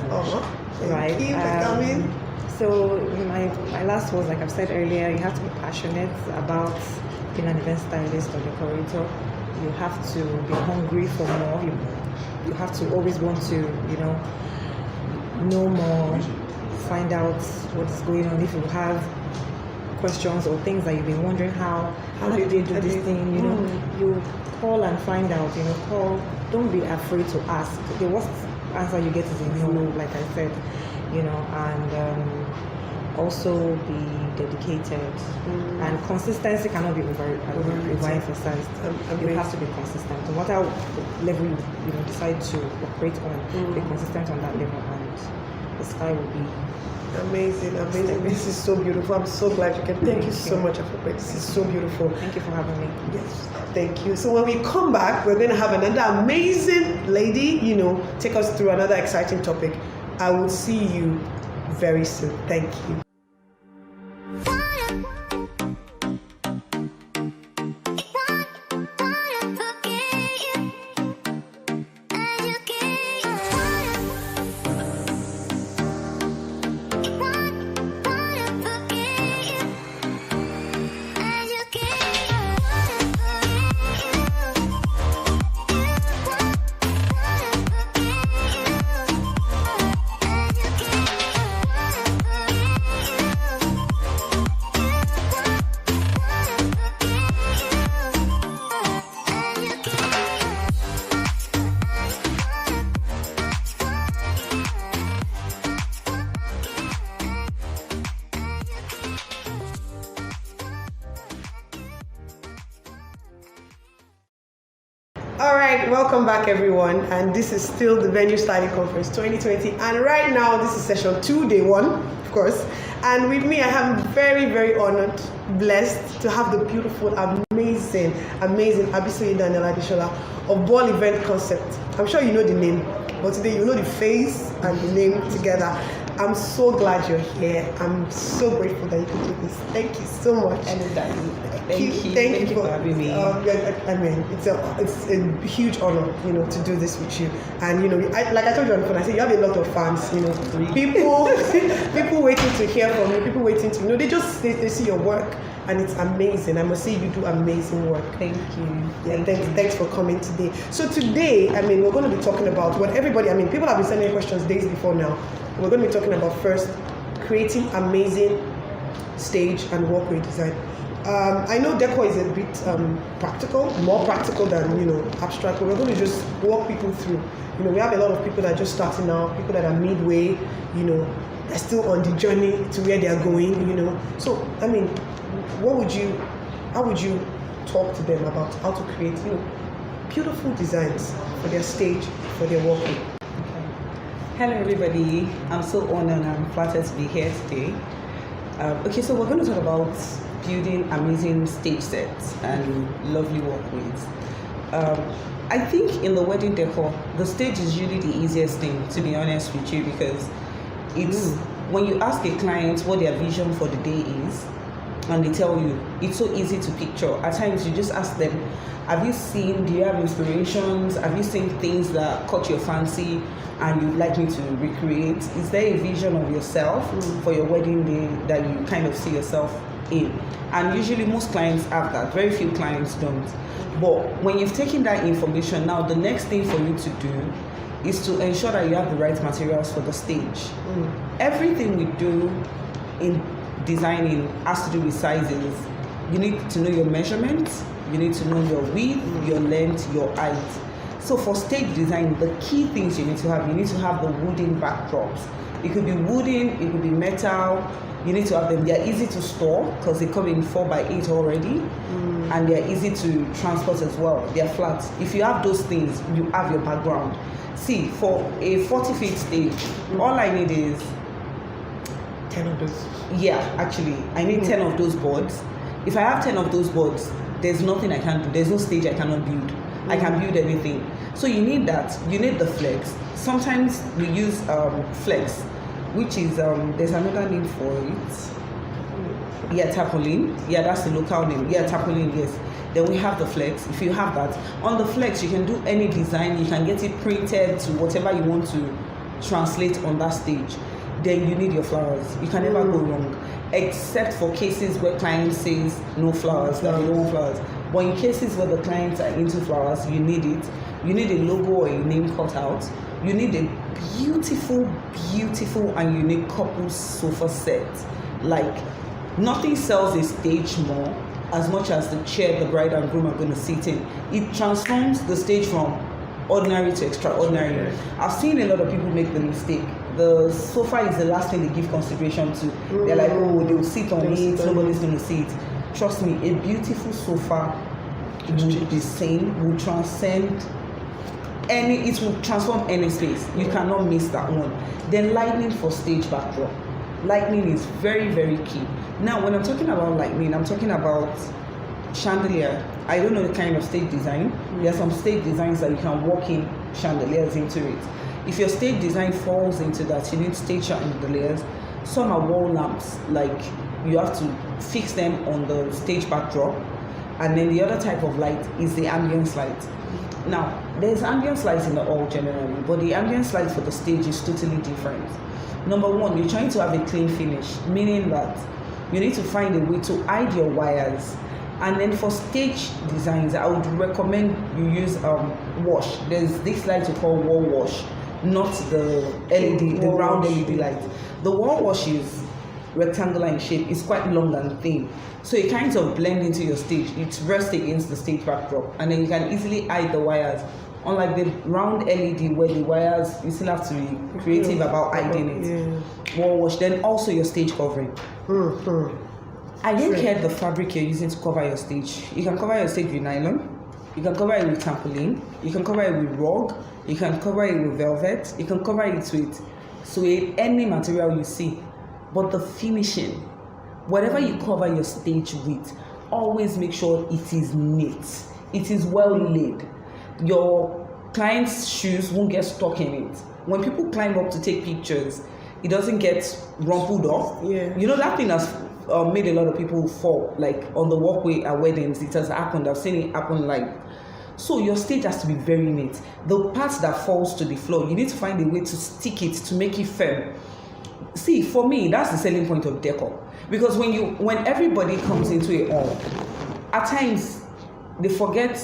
Thank you for coming. So my last words, like I've said earlier, you have to be passionate about being an event stylist or decorator. You have to be hungry for more. You have to always want to, know more, find out what's going on. If you have questions or things that you've been wondering, how do they do this thing, you call and find out, call. Don't be afraid to ask. The worst answer you get is a no, like I said, and also be dedicated. And consistency cannot be overemphasized. You have to be consistent. No matter what level you decide to operate on, be consistent on that level, and the sky will be amazing. This is so beautiful. I'm so glad you came. Thank you so much, Afropa. This is so beautiful. Thank you for having me. Yes, thank you. So when we come back, we're going to have another amazing lady, take us through another exciting topic. I will see you very soon. Thank you. All right, welcome back everyone, and this is still the Venue Styling Conference 2020, and right now this is session 2, day 1, of course, and with me I am very, very honored, blessed to have the beautiful, amazing Abisoye Daniel Adeshola of Ball Event Concept. I'm sure you know the name, but today you know the face and the name together. I'm so glad you're here. I'm so grateful that you could do this. Thank you so much. Thank you for having me. It's a huge honor, to do this with you. And like I told you on the phone, I said you have a lot of fans. People waiting to hear from you. People waiting to they see your work, and it's amazing. I must say you do amazing work. Thank you. Yeah, thanks for coming today. So today, we're going to be talking about what everybody. People have been sending questions days before now. We're going to be talking about first creating amazing stage and walkway design. I know decor is a bit practical, more practical than abstract, but we're going to just walk people through. We have a lot of people that are just starting out, people that are midway, they're still on the journey to where they are going, So, how would you talk to them about how to create, beautiful designs for their stage, for their walkway? Hello everybody, I'm so honored and I'm flattered to be here today. So we're going to talk about building amazing stage sets and lovely walkways. I think in the wedding decor, the stage is usually the easiest thing, to be honest with you, because it's when you ask a client what their vision for the day is, and they tell you. It's so easy to picture. At times you just ask them, do you have inspirations? Have you seen things that caught your fancy and you'd like me to recreate? Is there a vision of yourself for your wedding day that you kind of see yourself in? And usually most clients have that. Very few clients don't. But when you've taken that information, now the next thing for you to do is to ensure that you have the right materials for the stage. Everything we do in designing has to do with sizes. You need to know your measurements, you need to know your width, your length, your height. So for stage design, the key things you need to have the wooden backdrops. It could be wooden, it could be metal. You need to have them. They're easy to store because they come in 4x8 already, and they're easy to transport as well. They're flat. If you have those things, you have your background. See, for a 40-feet stage, all I need is 10 of those. Yeah, actually, I need 10 of those boards. If I have 10 of those boards, there's nothing I can do. There's no stage I cannot build. I can build anything. So you need that. You need the flex. Sometimes we use flex, which is there's another name for it. Yeah, tarpaulin. Yeah, that's the local name. Yeah, tarpaulin. Yes. Then we have the flex. If you have that on the flex, you can do any design. You can get it printed to whatever you want to translate on that stage. Then you need your flowers. You can never go wrong, except for cases where client says no flowers, that they don't want flowers. But in cases where the clients are into flowers, you need it. You need a logo or a name cut out. You need a beautiful and unique couple sofa set. Like, nothing sells a stage more as much as the chair the bride and groom are going to sit in. It transforms the stage from ordinary to extraordinary. I've seen a lot of people make the mistake. The sofa is the last thing they give consideration to. They're like, oh, they'll sit on it, nobody's going to see it. Trust me, a beautiful sofa will be seen, will transcend it will transform any space. You cannot miss that one. Then lighting for stage backdrop. Lighting is very, very key. Now, when I'm talking about lighting, I'm talking about chandelier. I don't know the kind of stage design. There are some stage designs that you can walk in chandeliers into it. If your stage design falls into that, you need stage chandeliers. Some are wall lamps, like you have to fix them on the stage backdrop. And then the other type of light is the ambience light. Now, there's ambience lights in the hall generally, but the ambience light for the stage is totally different. Number one, you're trying to have a clean finish, meaning that you need to find a way to hide your wires. And then for stage designs, I would recommend you use wash. There's this light we call wall wash, not the LED, the round LED light. The wall wash is rectangular in shape. It's quite long and thin, so it kind of blends into your stage. It rests against the stage backdrop, and then you can easily hide the wires. Unlike the round LED where the wires, you still have to be creative about hiding it. Wall wash. Then also your stage covering. I don't care the fabric you're using to cover your stage. You can cover your stage with nylon, you can cover it with tarpaulin, you can cover it with rug, you can cover it with velvet, you can cover it with suede, any material you see. But the finishing, whatever you cover your stage with, always make sure it is neat, it is well laid. Your client's shoes won't get stuck in it. When people climb up to take pictures, it doesn't get rumpled off. You know, that thing has made a lot of people fall, like on the walkway at weddings. It has happened. I've seen it happen live. So your stage has to be very neat. The parts that falls to the floor, you need to find a way to stick it to make it firm. See, for me, that's the selling point of decor. Because when everybody comes into a hall, at times they forget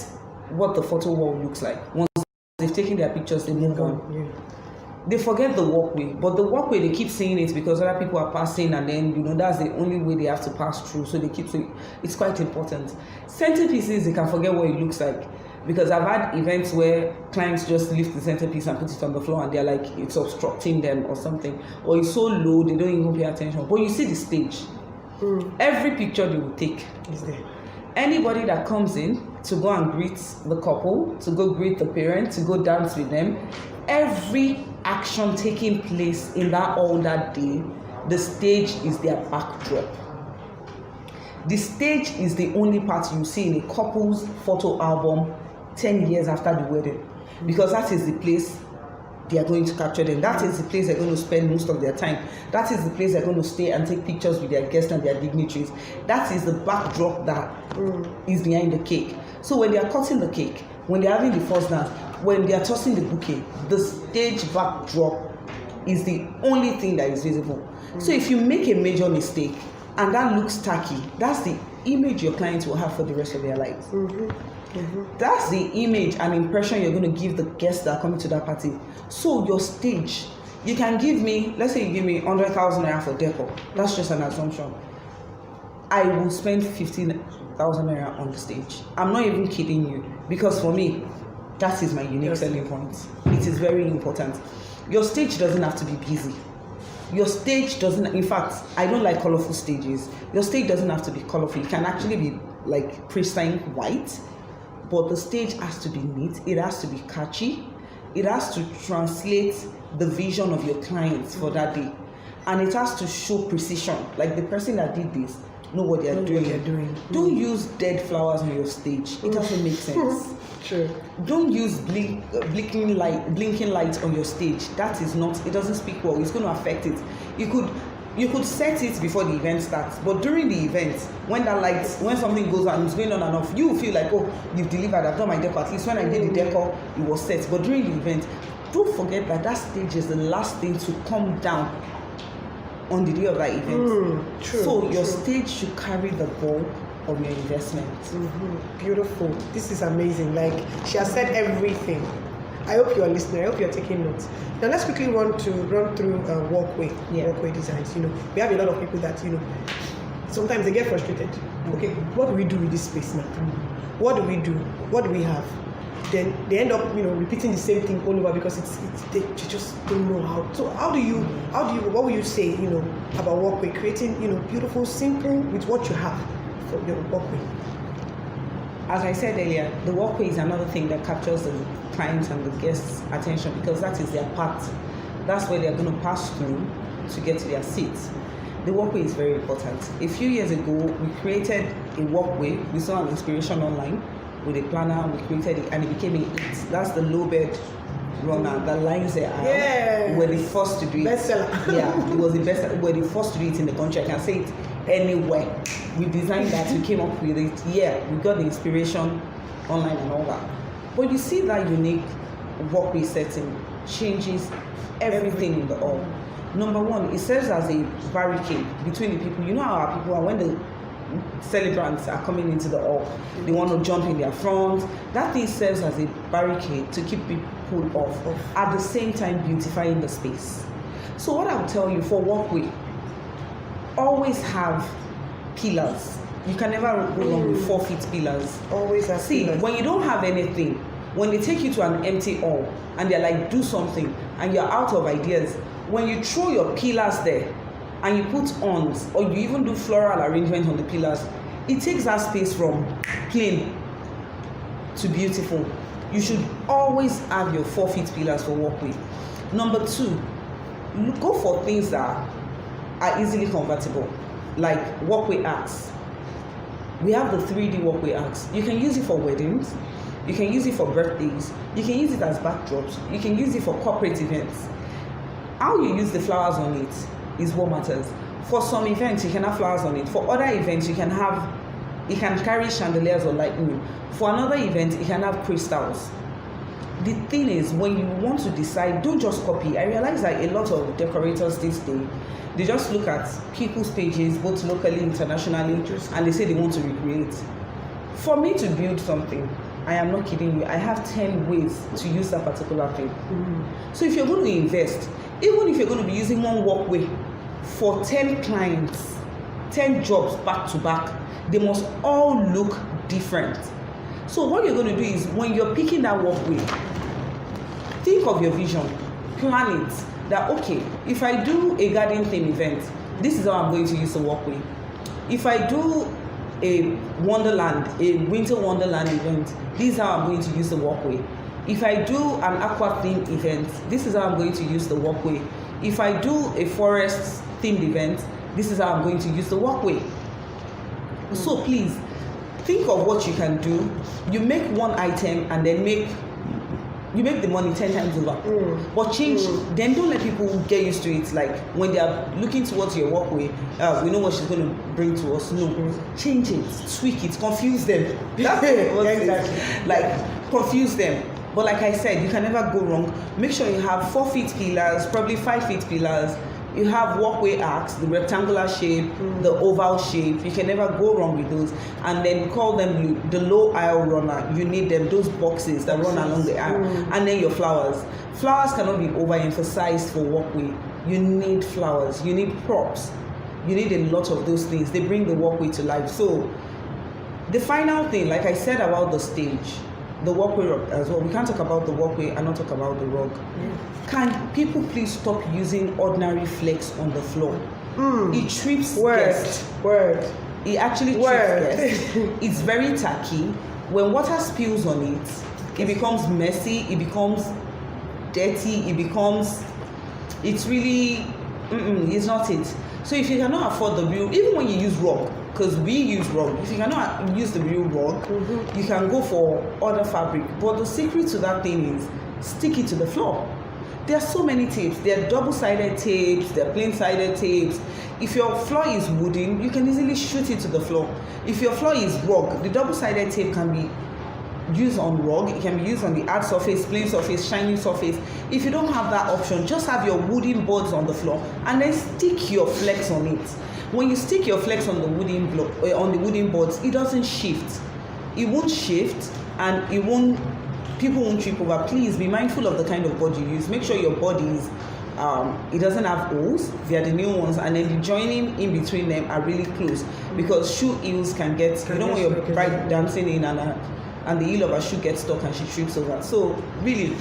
what the photo wall looks like. Once they've taken their pictures, they move on. They forget the walkway, but the walkway, they keep seeing it because other people are passing, and then, you know, that's the only way they have to pass through. So they keep saying it's quite important. Centerpieces, they can forget what it looks like, because I've had events where clients just lift the centerpiece and put it on the floor, and they're like, it's obstructing them or something, or it's so low they don't even pay attention. But you see the stage, every picture they will take is there. Anybody that comes in to go and greet the couple, to go greet the parent, to go dance with them, every action taking place in that hall that day, the stage is their backdrop. The stage is the only part you see in a couple's photo album 10 years after the wedding, because that is the place they are going to capture them. That is the place they're going to spend most of their time. That is the place they're going to stay and take pictures with their guests and their dignitaries. That is the backdrop that is behind the cake. So when they are cutting the cake, when they're having the first dance, when they are tossing the bouquet, the stage backdrop is the only thing that is visible. So if you make a major mistake and that looks tacky, that's the image your clients will have for the rest of their lives. That's the image and impression you're going to give the guests that are coming to that party. So your stage, you can give me, let's say you give me 100,000 naira for decor. That's just an assumption. I will spend 15,000 naira on the stage. I'm not even kidding you, because for me, that is my unique selling point. It is very important. Your stage doesn't have to be busy. Your stage doesn't, in fact, I don't like colorful stages. Your stage doesn't have to be colorful. It can actually be like pristine white, but the stage has to be neat. It has to be catchy. It has to translate the vision of your clients for that day. And it has to show precision. Like the person that did this know what they're doing. Don't use dead flowers on your stage. It doesn't make sense. True. Don't use blinking lights on your stage. That is not, it doesn't speak well. It's going to affect it. You could set it before the event starts, but during the event, when something goes on, it's going on and off, you feel like, oh, you've delivered, I've done my decor. At least when I did the decor, it was set. But during the event, don't forget that stage is the last thing to come down on the day of that event. So your stage should carry the bulk of your investment. Beautiful. This is amazing. Like, she has said everything. I hope you're listening. I hope you're taking notes. Now let's quickly run through walkway designs. We have a lot of people that sometimes they get frustrated. Okay, what do we do with this space now? What do we do? What do we have? Then they end up repeating the same thing all over because they just don't know how. So what would you say about walkway, creating beautiful, simple with what you have for your walkway? As I said earlier, the walkway is another thing that captures the clients and the guests' attention, because that is their path. That's where they're going to pass through to get to their seats. The walkway is very important. A few years ago, we created a walkway. We saw an inspiration online with a planner. We created it and it became a hit. That's the low bed runner that lines the aisle. Yeah. We're the first to do it. Bestseller. Yeah, it was the best. We're the first to do it in the country. I can say it anywhere. We designed that, we came up with it. Yeah, we got the inspiration online and all that. But you see that unique walkway setting changes everything in the hall. Number one, it serves as a barricade between the people. You know how our people are when the celebrants are coming into the hall, they want to jump in their front. That thing serves as a barricade to keep people off, at the same time beautifying the space. So what I would tell you for walkway, always have pillars. You can never go wrong with 4 feet pillars. Always have pillars. When you don't have anything, when they take you to an empty hall and they're like, do something, and you're out of ideas, when you throw your pillars there and you put ons, or you even do floral arrangement on the pillars, it takes that space from plain to beautiful. You should always have your 4 feet pillars for walkway. Number 2, go for things that are easily convertible, like walkway arcs. We have the 3D walkway arcs. You can use it for weddings, you can use it for birthdays, you can use it as backdrops, you can use it for corporate events. How you use the flowers on it is what matters. For some events, you can have flowers on it. For other events, you can carry chandeliers or lightning. For another event, you can have crystals. The thing is, when you want to decide, don't just copy. I realize that a lot of decorators this day, they just look at people's pages, both locally, internationally, and they say they want to recreate. For me to build something, I am not kidding you, I have 10 ways to use that particular thing. So if you're going to invest, even if you're going to be using one walkway for 10 clients, 10 jobs back to back, they must all look different. So what you're going to do is, when you're picking that walkway, think of your vision, plan it, that okay, if I do a garden theme event, this is how I'm going to use the walkway. If I do a winter wonderland event, this is how I'm going to use the walkway. If I do an aqua themed event, this is how I'm going to use the walkway. If I do a forest themed event, this is how I'm going to use the walkway. So please, think of what you can do. You make one item and then make you make the money 10 times over. But change, then don't let people get used to it. Like when they are looking towards your walkway, we know what she's going to bring to us. No, change it, tweak it, confuse them. That's exactly. Like confuse them. But like I said, you can never go wrong. Make sure you have 4 feet pillars, probably 5 feet pillars. You have walkway arcs, the rectangular shape, the oval shape. You can never go wrong with those. And then we call them the low aisle runner. You need them, those boxes that run along the aisle. And then your flowers. Flowers cannot be overemphasized for walkway. You need flowers. You need props. You need a lot of those things. They bring the walkway to life. So the final thing, like I said about the stage, the walkway as well. We can't talk about the walkway and not talk about the rug. Can people please stop using ordinary flex on the floor? It trips guests. It actually trips guests. It's very tacky. When water spills on it, it becomes messy, it becomes dirty, it's really, it's not it. So if you cannot afford the real, even when you use rug, because we use rug, if you cannot use the real rug, you can go for other fabric. But the secret to that thing is stick it to the floor. There are so many tapes. There are double-sided tapes, there are plain-sided tapes. If your floor is wooden, you can easily shoot it to the floor. If your floor is rug, the double-sided tape can be used on rug, it can be used on the hard surface, plain surface, shiny surface. If you don't have that option, just have your wooden boards on the floor and then stick your flex on it. When you stick your flex on the wooden block, on the wooden boards, it doesn't shift. It won't shift, and people won't trip over. Please be mindful of the kind of board you use. Make sure your board is, it doesn't have holes. They are the new ones, and then the joining in between them are really close, because shoe heels can get. You don't want your bride dancing in and the heel of her shoe gets stuck and she trips over. So really,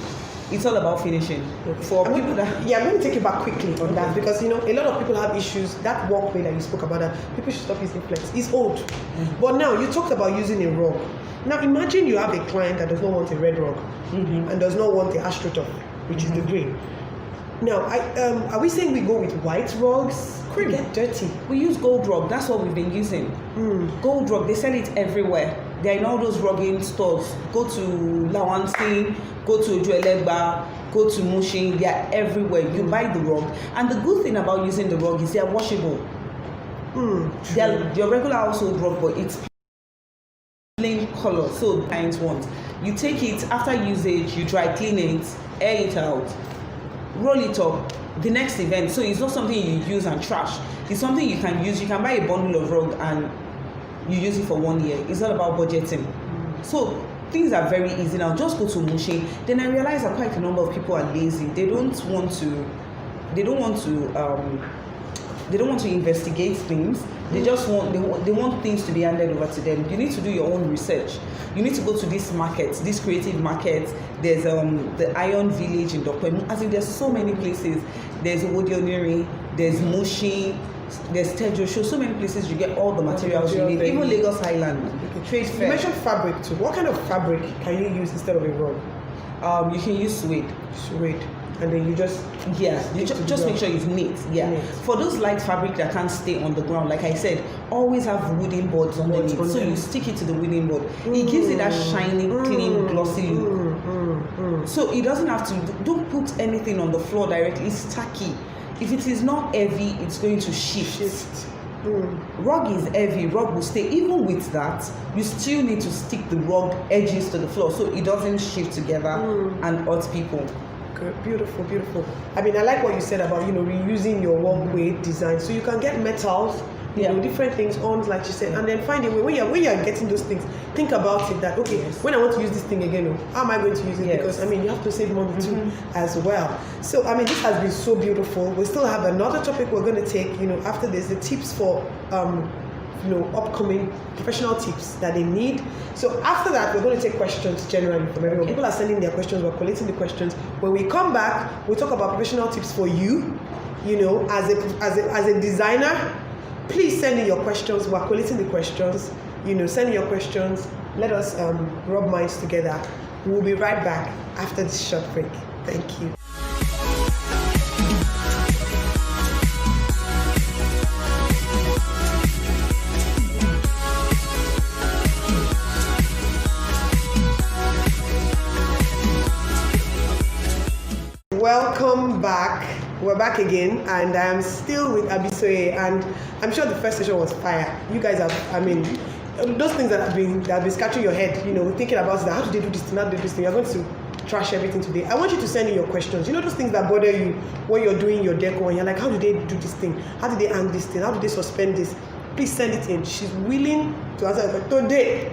it's all about finishing. For people that... Yeah, I'm going to take you back quickly on that, because a lot of people have issues. That walkway that you spoke about, that people should stop using flex, is old. But now you talked about using a rug. Now imagine you have a client that does not want a red rug and does not want the astroturf, which is the green. Now, are we saying we go with white rugs? Cream. Get dirty. We use gold rug. That's what we've been using. Gold rug. They sell it everywhere. They're in all those rugging stores. Go to Lawansi, go to Ojuelegba, go to Mushin. They're everywhere. You buy the rug. And the good thing about using the rug is they're washable. They're your regular household rug, but it's plain color. So clients want. You take it after usage, you dry clean it, air it out, roll it up. The next event, so it's not something you use and trash. It's something you can use. You can buy a bundle of rug and you use it for 1 year. It's not about budgeting. So things are very easy now. Just go to Mushin. Then I realize that quite a number of people are lazy. They don't want to investigate things. They just want they want things to be handed over to them. You need to do your own research. You need to go to these markets, these creative markets. There's the Iron Village in Dokwe. As in, there's so many places. There's Wodioniri, there's Mushin, there's Tejo. So many places you get all the materials you need. Even Lagos Island, trade fair. You mentioned fabric too. What kind of fabric can you use instead of a rug? You can use suede. Suede. And then you just just make sure it's neat. For those light fabric that can't stay on the ground, like I said, always have wooden boards underneath. So you stick it to the wooden board. It gives it that shiny, clean, glossy look. So it doesn't have to. Don't put anything on the floor directly. It's tacky. If it is not heavy, it's going to shift. Rug is heavy. Rug will stay. Even with that, you still need to stick the rug edges to the floor so it doesn't shift together and hurt people. Good. Beautiful, beautiful. I mean, I like what you said about reusing your walkway design, so you can get metals, different things on, like you said, and then find a way. When you're getting those things, think about it. That when I want to use this thing again, how am I going to use it? Because you have to save money too as well. So this has been so beautiful. We still have another topic we're going to take. After this, the tips for upcoming professional tips that they need. So after that, we're going to take questions generally from everyone. People are sending their questions, we're collating the questions. When we come back, we'll talk about professional tips for you, as a designer. Please send in your questions. We're collating the questions. Send in your questions. Let us rub minds together. We'll be right back after this short break. Thank you. Welcome back. We're back again, and I'm still with Abisoye, and I'm sure the first session was fire. You guys have, those things that have been scratching your head, thinking about that. How do they do this thing? How do they do this thing? You're going to trash everything today. I want you to send in your questions. Those things that bother you when you're doing your deco, and you're like, how do they do this thing? How do they hang this thing? How do they suspend this? Please send it in. She's willing to answer it today.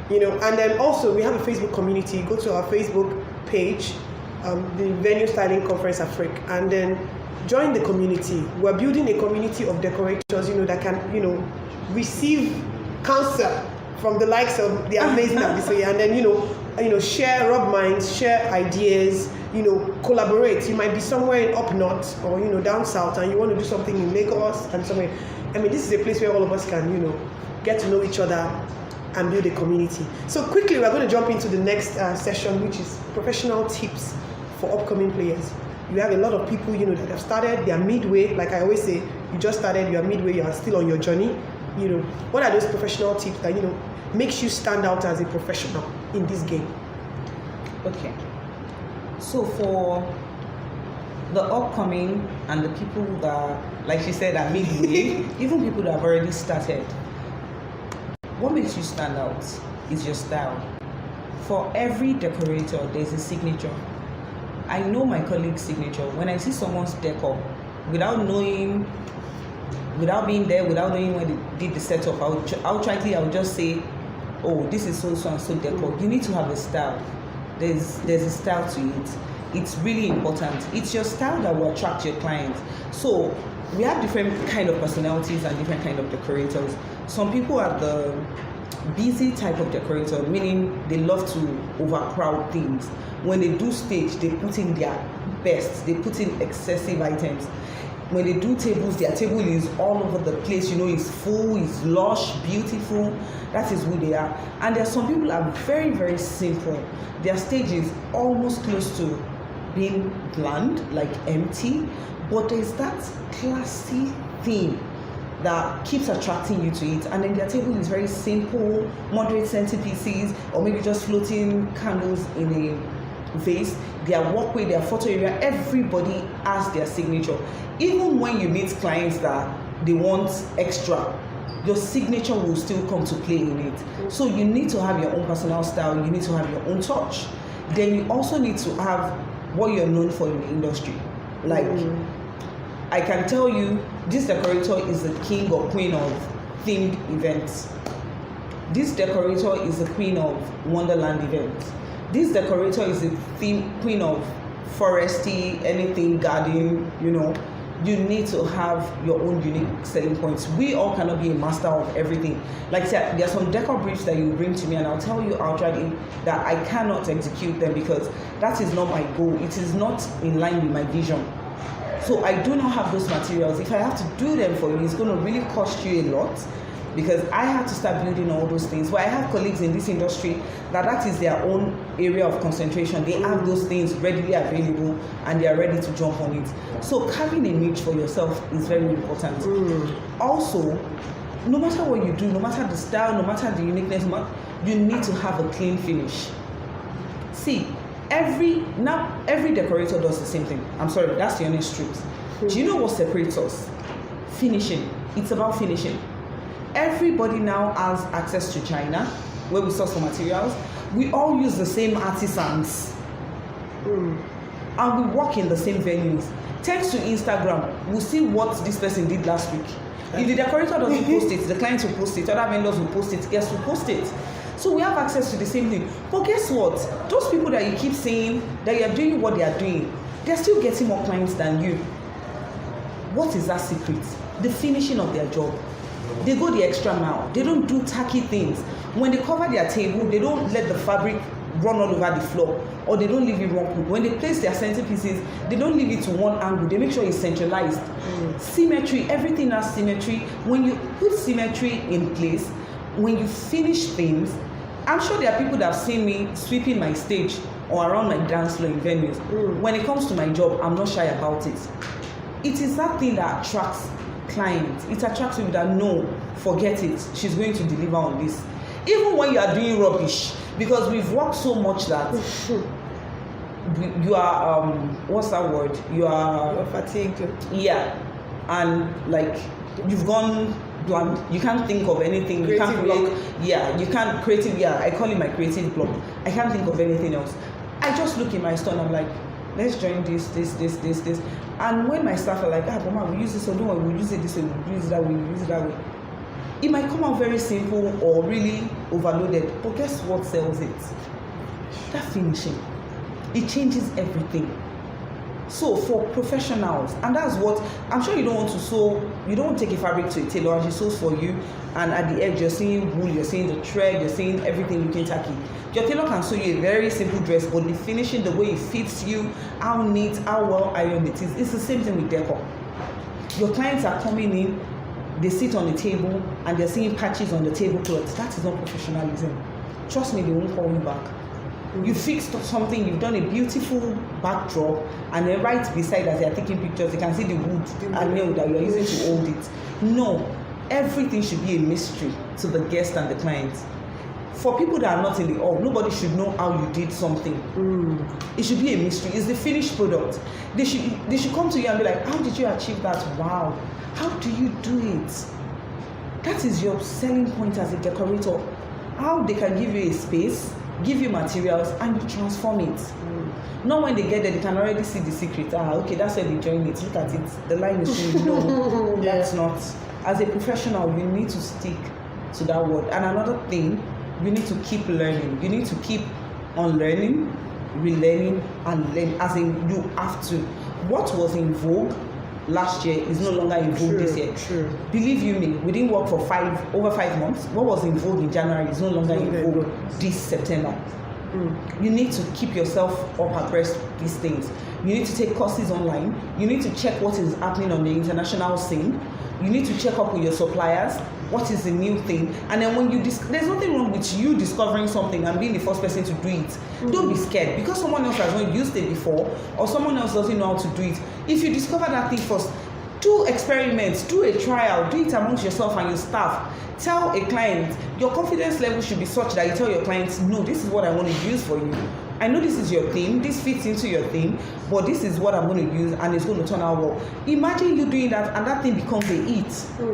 And then also we have a Facebook community. Go to our Facebook page, the Venue Styling Conference Afrique, and then join the community. We're building a community of decorators, that can, receive counsel from the likes of the amazing Abisoye, and then, share, rub minds, share ideas, collaborate. You might be somewhere up north or, down south, and you want to do something in Lagos and somewhere. This is a place where all of us can, get to know each other and build a community. So quickly, we're going to jump into the next session, which is professional tips for upcoming players. You have a lot of people, that have started, they are midway. Like I always say, you just started, you are midway, you are still on your journey. What are those professional tips that, makes you stand out as a professional in this game? Okay. So for the upcoming and the people that, like she said, are midway, even people that have already started, what makes you stand out is your style. For every decorator, there's a signature. I know my colleague's signature. When I see someone's decor, without being there, without knowing when they did the setup, outrightly I would just say, oh, this is so and so decor. You need to have a style. There's a style to it. It's really important. It's your style that will attract your clients. So we have different kind of personalities and different kind of decorators. Some people are the busy type of decorator, meaning they love to overcrowd things. When they do stage, they put in their best. They put in excessive items. When they do tables, their table is all over the place. It's full, it's lush, beautiful. That is who they are. And there are some people that are very, very simple. Their stage is almost close to being bland, like empty. But there's that classy theme that keeps attracting you to it. And then their table is very simple, moderate centerpieces, or maybe just floating candles in a vase. Their walkway, their photo area, everybody has their signature. Even when you meet clients that they want extra, your signature will still come to play in it. So you need to have your own personal style, you need to have your own touch. Then you also need to have what you're known for in the industry. Like, I can tell you, this decorator is the king or queen of themed events. This decorator is the queen of Wonderland events. This decorator is the queen of foresty, anything, garden, You need to have your own unique selling points. We all cannot be a master of everything. Like I said, there are some decor briefs that you bring to me and I'll tell you outrightly that I cannot execute them because that is not my goal. It is not in line with my vision. So I do not have those materials. If I have to do them for you, it's going to really cost you a lot because I have to start building all those things. But I have colleagues in this industry that is their own area of concentration. They have those things readily available and they are ready to jump on it. So carving a niche for yourself is very important. Also, no matter what you do, no matter the style, no matter the uniqueness, you need to have a clean finish. See, every decorator does the same thing. I'm sorry, that's the honest truth. Do you know what separates us? Finishing. It's about finishing. Everybody now has access to China, where we source for materials. We all use the same artisans. And we work in the same venues. Thanks to Instagram, we'll see what this person did last week. If the decorator doesn't post it, the client will post it, other vendors will post it, guests will post it. So we have access to the same thing. But guess what? Those people that you keep saying that you are doing what they are doing, they're still getting more clients than you. What is that secret? The finishing of their job. They go the extra mile. They don't do tacky things. When they cover their table, they don't let the fabric run all over the floor, or they don't leave it wrong. When they place their centerpieces, they don't leave it to one angle. They make sure it's centralized. Symmetry, everything has symmetry. When you put symmetry in place, when you finish things, I'm sure there are people that have seen me sweeping my stage or around my dance floor in venues. When it comes to my job, I'm not shy about it. It is that thing that attracts clients. It attracts people that no, forget it, she's going to deliver on this. Even when you are doing rubbish, because we've worked so much that you are what's that word? You are You're fatigued. yeah, and like you've gone blank. You can't think of anything. You can't Creative create. block. Yeah, you can't creative. Yeah, I call it my creative block. I can't think of anything else. I just look in my store and I'm like, let's join this. And when my staff are like, Mama, we use this or no, we use it this way, we use it that way, we use it that way. It might come out very simple or really overloaded, but guess what sells it? That finishing. It changes everything. So for professionals, and that's what I'm sure you don't want to sew, you don't take a fabric to a tailor and she sews for you, and at the edge you're seeing wool, you're seeing the thread, you're seeing everything looking tacky. Your tailor can sew you a very simple dress, but the finishing, the way it fits you, how neat, how well ironed it is, it's the same thing with decor. Your clients are coming in, they sit on the table and they're seeing patches on the tablecloth. That is not professionalism. Trust me, they won't call you back. You fixed something, you've done a beautiful backdrop, and then right beside as they're taking pictures, they can see the wood and nail that you're using to hold it. No, everything should be a mystery to the guest and the client. For people that are not in the hall, nobody should know how you did something. It should be a mystery. It's the finished product. They should come to you and be like, how did you achieve that? Wow. How do you do it? That is your selling point as a decorator. How they can give you a space, give you materials, and you transform it. Not when they get there, they can already see the secret. Okay, that's where they join it. Look at it. The line is showing. No, that's not. As a professional, you need to stick to that word. And another thing, you need to keep learning. You need to keep unlearning, relearning, and learn. As in, you have to. What was in vogue last year is no longer in vogue this year. True. Believe you me, we didn't work for over 5 months. What was in vogue in January is no longer in vogue this September. You need to keep yourself up abreast of these things. You need to take courses online. You need to check what is happening on the international scene. You need to check up with your suppliers. What is the new thing? And then when there's nothing wrong with you discovering something and being the first person to do it. Don't be scared because someone else has not used it before or someone else doesn't know how to do it. If you discover that thing first, do experiments, do a trial, do it amongst yourself and your staff. Tell a client, your confidence level should be such that you tell your clients, no, this is what I want to use for you. I know this is your theme, this fits into your theme, but this is what I'm going to use and it's going to turn out well. Imagine you doing that and that thing becomes a hit.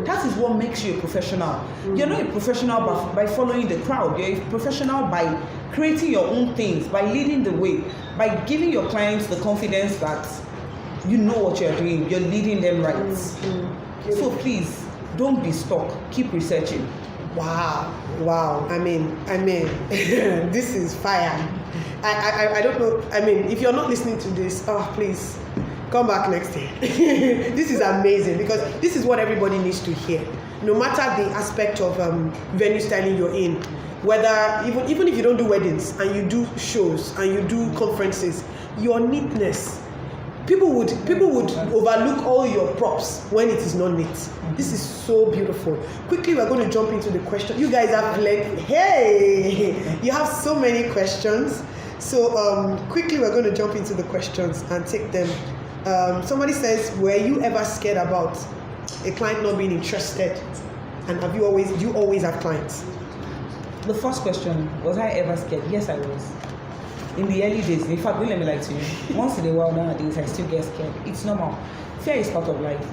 That is what makes you a professional. You're not a professional by following the crowd. You're a professional by creating your own things, by leading the way, by giving your clients the confidence that you know what you're doing, you're leading them right. So please, don't be stuck. Keep researching. Wow. I mean, this is fire. I don't know. I mean, if you're not listening to this, please come back next year. This is amazing because this is what everybody needs to hear. No matter the aspect of venue styling you're in, whether even if you don't do weddings and you do shows and you do conferences, your neatness. People would overlook all your props when it is not neat. This is so beautiful. Quickly, we're going to jump into the question. You guys have you have so many questions. So quickly, we're going to jump into the questions and take them. Somebody says, were you ever scared about a client not being interested? And do you always have clients? The first question, was I ever scared? Yes, I was. In the early days, in fact, don't let me lie to you. Once in a while nowadays, I still get scared. It's normal. Fear is part of life.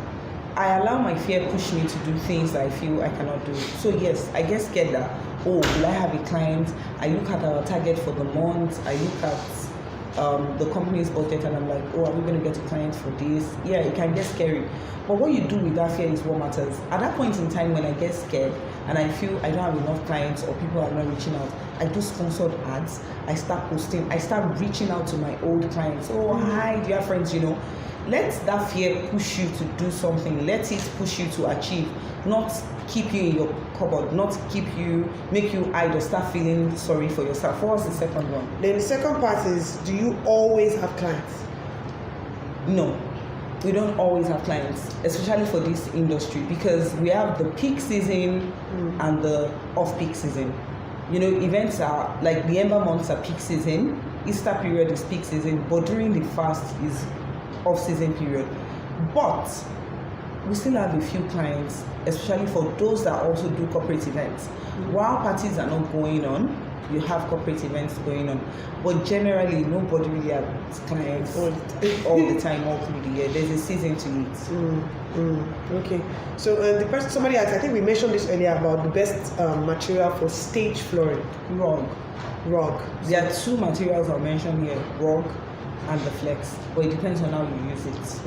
I allow my fear push me to do things that I feel I cannot do. So yes, I get scared that, will I have a client? I look at our target for the month. I look at the company's budget and I'm like, are we going to get a client for this? Yeah, it can get scary. But what you do with that fear is what matters. At that point in time when I get scared and I feel I don't have enough clients or people are not reaching out, I do sponsored ads. I start posting. I start reaching out to my old clients. Hi, dear friends, Let that fear push you to do something. Let it push you to achieve, not keep you in your cupboard, not make you hide or start feeling sorry for yourself. What was the second one? Then the second part is, do you always have clients? No, we don't always have clients, especially for this industry, because we have the peak season and the off-peak season. Events are like the Ember months are peak season, Easter period is peak season, but during the fast is off-season period. But we still have a few clients, especially for those that also do corporate events. While parties are not going on, you have corporate events going on. But generally, nobody really has clients all the time, all through the year. There's a season to it. Okay. So somebody asked, I think we mentioned this earlier about the best material for stage flooring. Rug. There are two materials I'll mention here, rug and the flex. But it depends on how you use it.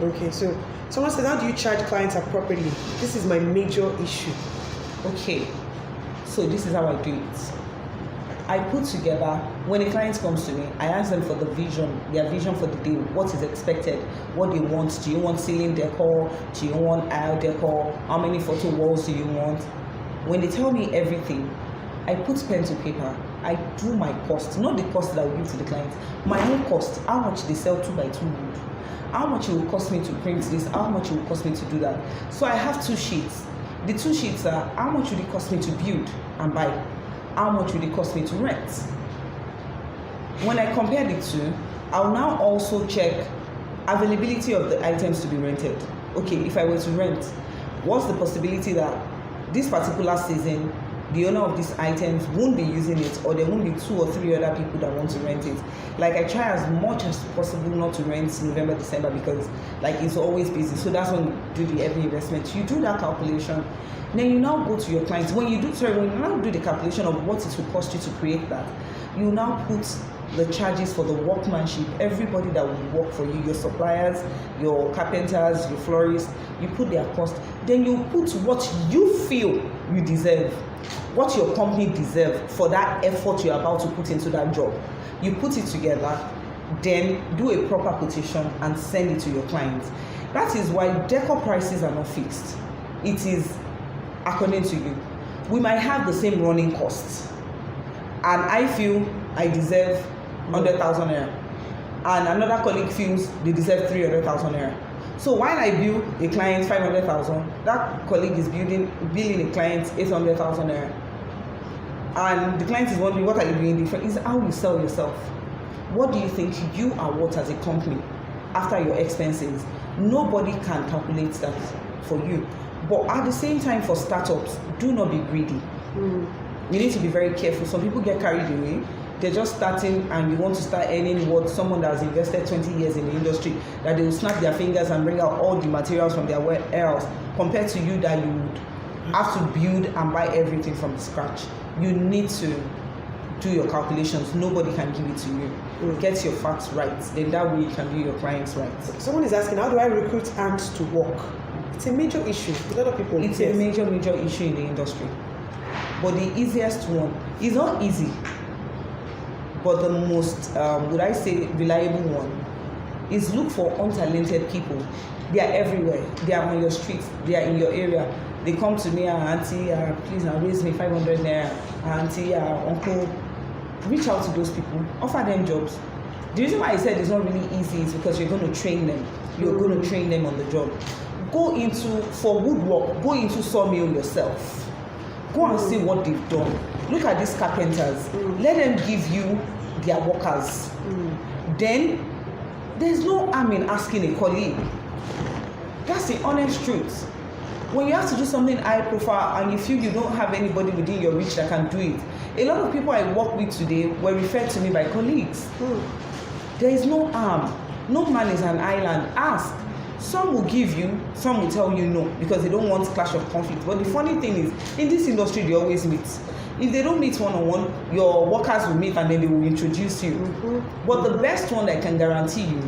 Okay, so someone says, how do you charge clients appropriately? This is my major issue. Okay, so this is how I do it. I put together, when a client comes to me, I ask them for their vision for the day, what is expected, what they want. Do you want ceiling decor? Do you want aisle decor? How many photo walls do you want? When they tell me everything, I put pen to paper. I do my cost, not the cost that I will give to the client, my own cost, how much they sell 2x2 wood, how much it will cost me to print this, how much it will cost me to do that. So I have 2 sheets. The 2 sheets are how much would it cost me to build and buy, how much would it cost me to rent. When I compare the two, I'll now also check availability of the items to be rented. Okay, if I were to rent, what's the possibility that this particular season the owner of these items won't be using it, or there won't be 2 or 3 other people that want to rent it. Like, I try as much as possible not to rent November, December, because like it's always busy. So that's when you do the heavy investment. You do that calculation, then you now go to your clients. When you now do the calculation of what it will cost you to create that, you now put the charges for the workmanship, everybody that will work for you, your suppliers, your carpenters, your florists, you put their cost. Then you put what you feel you deserve, what your company deserves for that effort you're about to put into that job. You put it together, then do a proper quotation and send it to your clients. That is why decor prices are not fixed. It is according to you. We might have the same running costs, and I feel I deserve 100,000 naira, and another colleague feels they deserve 300,000 naira. So while I bill a client 500,000, that colleague is billing a client 800,000 naira, and the client is wondering, what are you doing different? Is how you sell yourself. What do you think you are worth as a company after your expenses? Nobody can calculate that for you. But at the same time, for startups, do not be greedy. You need to be very careful. Some people get carried away. They're just starting, and you want to start earning what someone that has invested 20 years in the industry, that they will snap their fingers and bring out all the materials from their warehouse, compared to you that you would have to build and buy everything from scratch. You need to do your calculations. Nobody can give it to you. Get your facts right. Then that way you can do your clients right. Someone is asking, how do I recruit hands to work? It's a major issue. A lot of people. It's a major issue in the industry. But the easiest one is not easy, but the most, would I say, reliable one is look for untalented people. They are everywhere. They are on your streets. They are in your area. They come to me, auntie, please now raise me 500 naira. Auntie, uncle. Reach out to those people. Offer them jobs. The reason why I said it's not really easy is because you're going to train them. You're going to train them on the job. Go into, for woodwork, go into sawmill yourself. Go and see what they've done. Look at these carpenters. Let them give you their workers. Then there's no harm in asking a colleague. That's the honest truth. When you have to do something high profile and you feel you don't have anybody within your reach that can do it, a lot of people I work with today were referred to me by colleagues. There is no harm. No man is an island. Ask. Some will give you, some will tell you no, because they don't want clash of conflict. But the funny thing is, in this industry, they always meet. If they don't meet one-on-one, your workers will meet and then they will introduce you. But the best one I can guarantee you,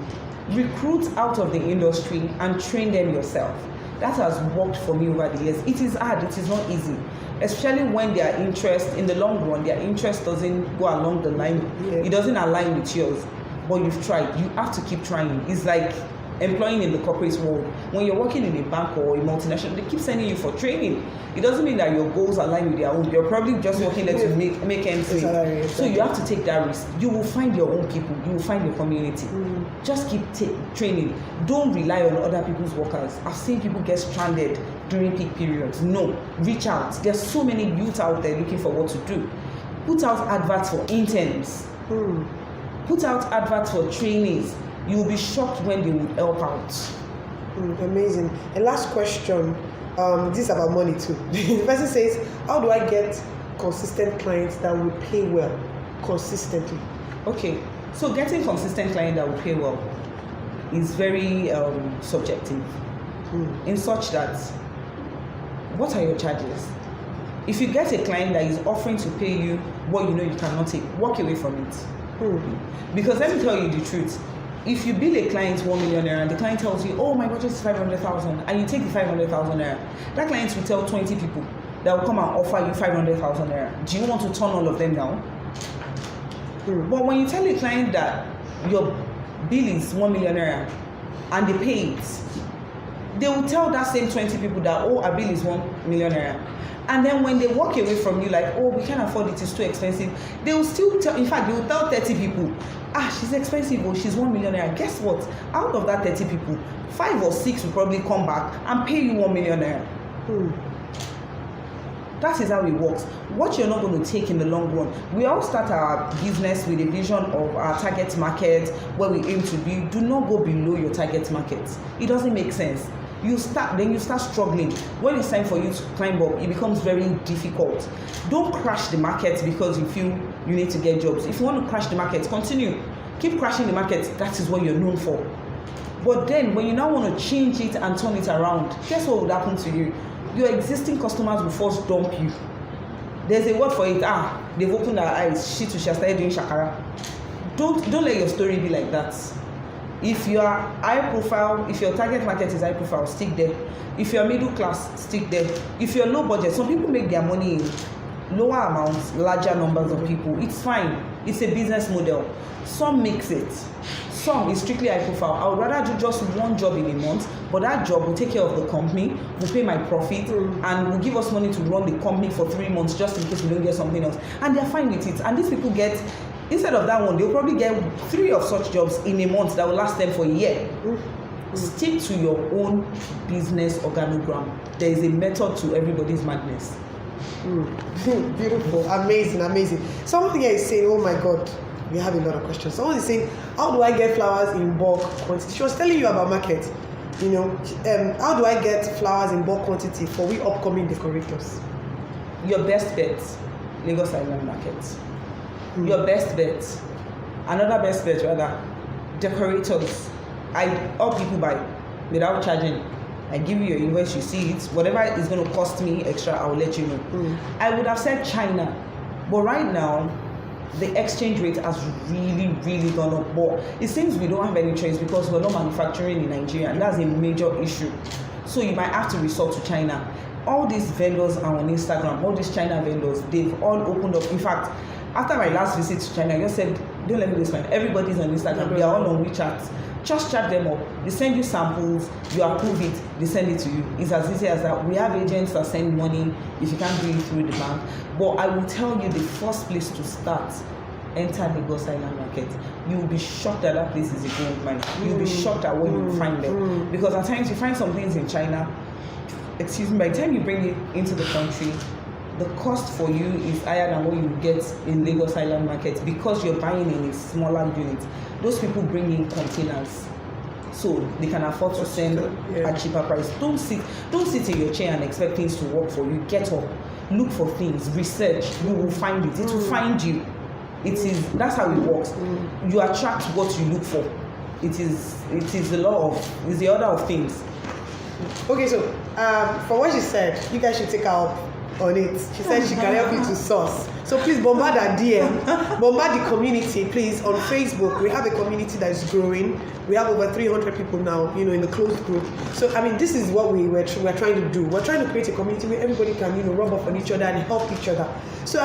recruit out of the industry and train them yourself. That has worked for me over the years. It is hard, it is not easy. Especially when their interest, in the long run, their interest doesn't go along the line. It doesn't align with yours. But you've tried. You have to keep trying. It's like employing in the corporate world. When you're working in a bank or a multinational, they keep sending you for training. It doesn't mean that your goals align with their own. You're probably just working there to make ends meet. So you have to take that risk. You will find your own people. You will find your community. Just keep training. Don't rely on other people's workers. I've seen people get stranded during peak periods. No, reach out. There's so many youth out there looking for what to do. Put out adverts for interns. Put out adverts for trainees. You will be shocked when they will help out. Amazing. And last question. This is about money too. The person says, how do I get consistent clients that will pay well consistently? Okay, so getting consistent client that will pay well is very subjective. In such that, what are your charges? If you get a client that is offering to pay you what you know you cannot take, walk away from it. Because let me tell you the truth. If you bill a client 1 million naira and the client tells you, oh, my budget is 500,000, and you take the 500,000 naira, that client will tell 20 people that will come and offer you 500,000 naira. Do you want to turn all of them down? But when you tell a client that your bill is 1 million naira and they pay it, they will tell that same 20 people that, oh, our bill is 1 million naira. And then when they walk away from you like, oh, we can't afford it, it's too expensive, they will still tell, in fact, they will tell 30 people, she's expensive, or she's 1 million naira. Guess what? Out of that 30 people, 5 or 6 will probably come back and pay you 1 million naira. That is how it works. What you're not going to take in the long run. We all start our business with a vision of our target market, where we aim to be. Do not go below your target market. It doesn't make sense. You start struggling. When it's time for you to climb up, it becomes very difficult. Don't crash the market because you feel you need to get jobs. If you want to crash the market, continue. Keep crashing the market. That is what you're known for. But then when you now want to change it and turn it around, guess what would happen to you? Your existing customers will first dump you. There's a word for it. They've opened their eyes. She has started doing shakara. Don't let your story be like that. If you are high profile, if your target market is high profile, stick there. If you're middle class, stick there. If you're low budget, some people make their money in lower amounts, larger numbers of people. It's fine. It's a business model. Some makes it. Some is strictly high profile. I would rather do just one job in a month, but that job will take care of the company, will pay my profit, and will give us money to run the company for 3 months just in case we don't get something else. And they're fine with it. And these people get, instead of that one, they'll probably get 3 of such jobs in a month that will last them for a year. Stick to your own business organogram. There is a method to everybody's madness. Beautiful, amazing. Someone here is saying, oh my God, we have a lot of questions. Someone is saying, how do I get flowers in bulk quantity? She was telling you about market. How do I get flowers in bulk quantity for we upcoming decorators? Your best bet, Lagos Island Market. Your best bet, another best bet rather, decorators. I help people buy without charging. I give you your invoice, you see it. Whatever is going to cost me extra, I will let you know. I would have said China, but right now, the exchange rate has really gone up. But it seems we don't have any choice because we're not manufacturing in Nigeria, and that's a major issue. So you might have to resort to China. All these vendors are on Instagram, all these China vendors, they've all opened up. In fact, after my last visit to China, I just said, don't let me waste time. Everybody's on Instagram, they are all on WeChat. Just chat them up. They send you samples, you approve it, they send it to you. It's as easy as that. We have agents that send money if you can't do it through the bank. But I will tell you the first place to start, enter Lagos Island Market. You will be shocked that that place is a gold mine. You'll be shocked at what you find there. Because at times you find some things in China, by the time you bring it into the country, the cost for you is higher than what you get in Lagos Island Market because you're buying in a smaller unit. Those people bring in containers, so they can afford to send at cheaper price. Don't sit in your chair and expect things to work for you. Get up, look for things, research. You will find it. It will find you. That's how it works. You attract what you look for. It's the order of things. Okay, so for what she said, you guys should take her up on it. She said she can help you to source. So please bombard her DM, bombard the community, please. On Facebook, we have a community that is growing. We have over 300 people now, in the closed group. So this is what we're trying to do. We're trying to create a community where everybody can, rub off on each other and help each other. So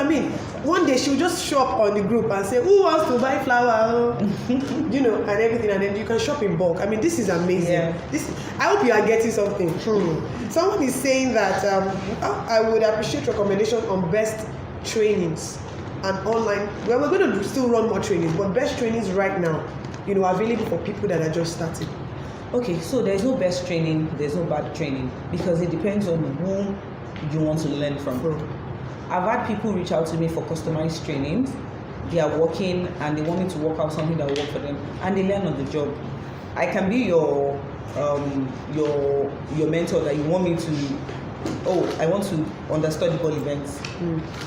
one day she'll just show up on the group and say, who wants to buy flour? And everything, and then you can shop in bulk. This is amazing. Yeah. I hope you are getting something. Someone is saying that I would appreciate recommendation on best trainings and online. Well, we're going to still run more trainings, but best trainings right now, available for people that are just starting. Okay, so there's no best training, there's no bad training, because it depends on who you want to learn from. I've had people reach out to me for customized trainings. They are working and they want me to work out something that will work for them, and they learn on the job. I can be your your mentor that you want me to, I want to understudy ball events,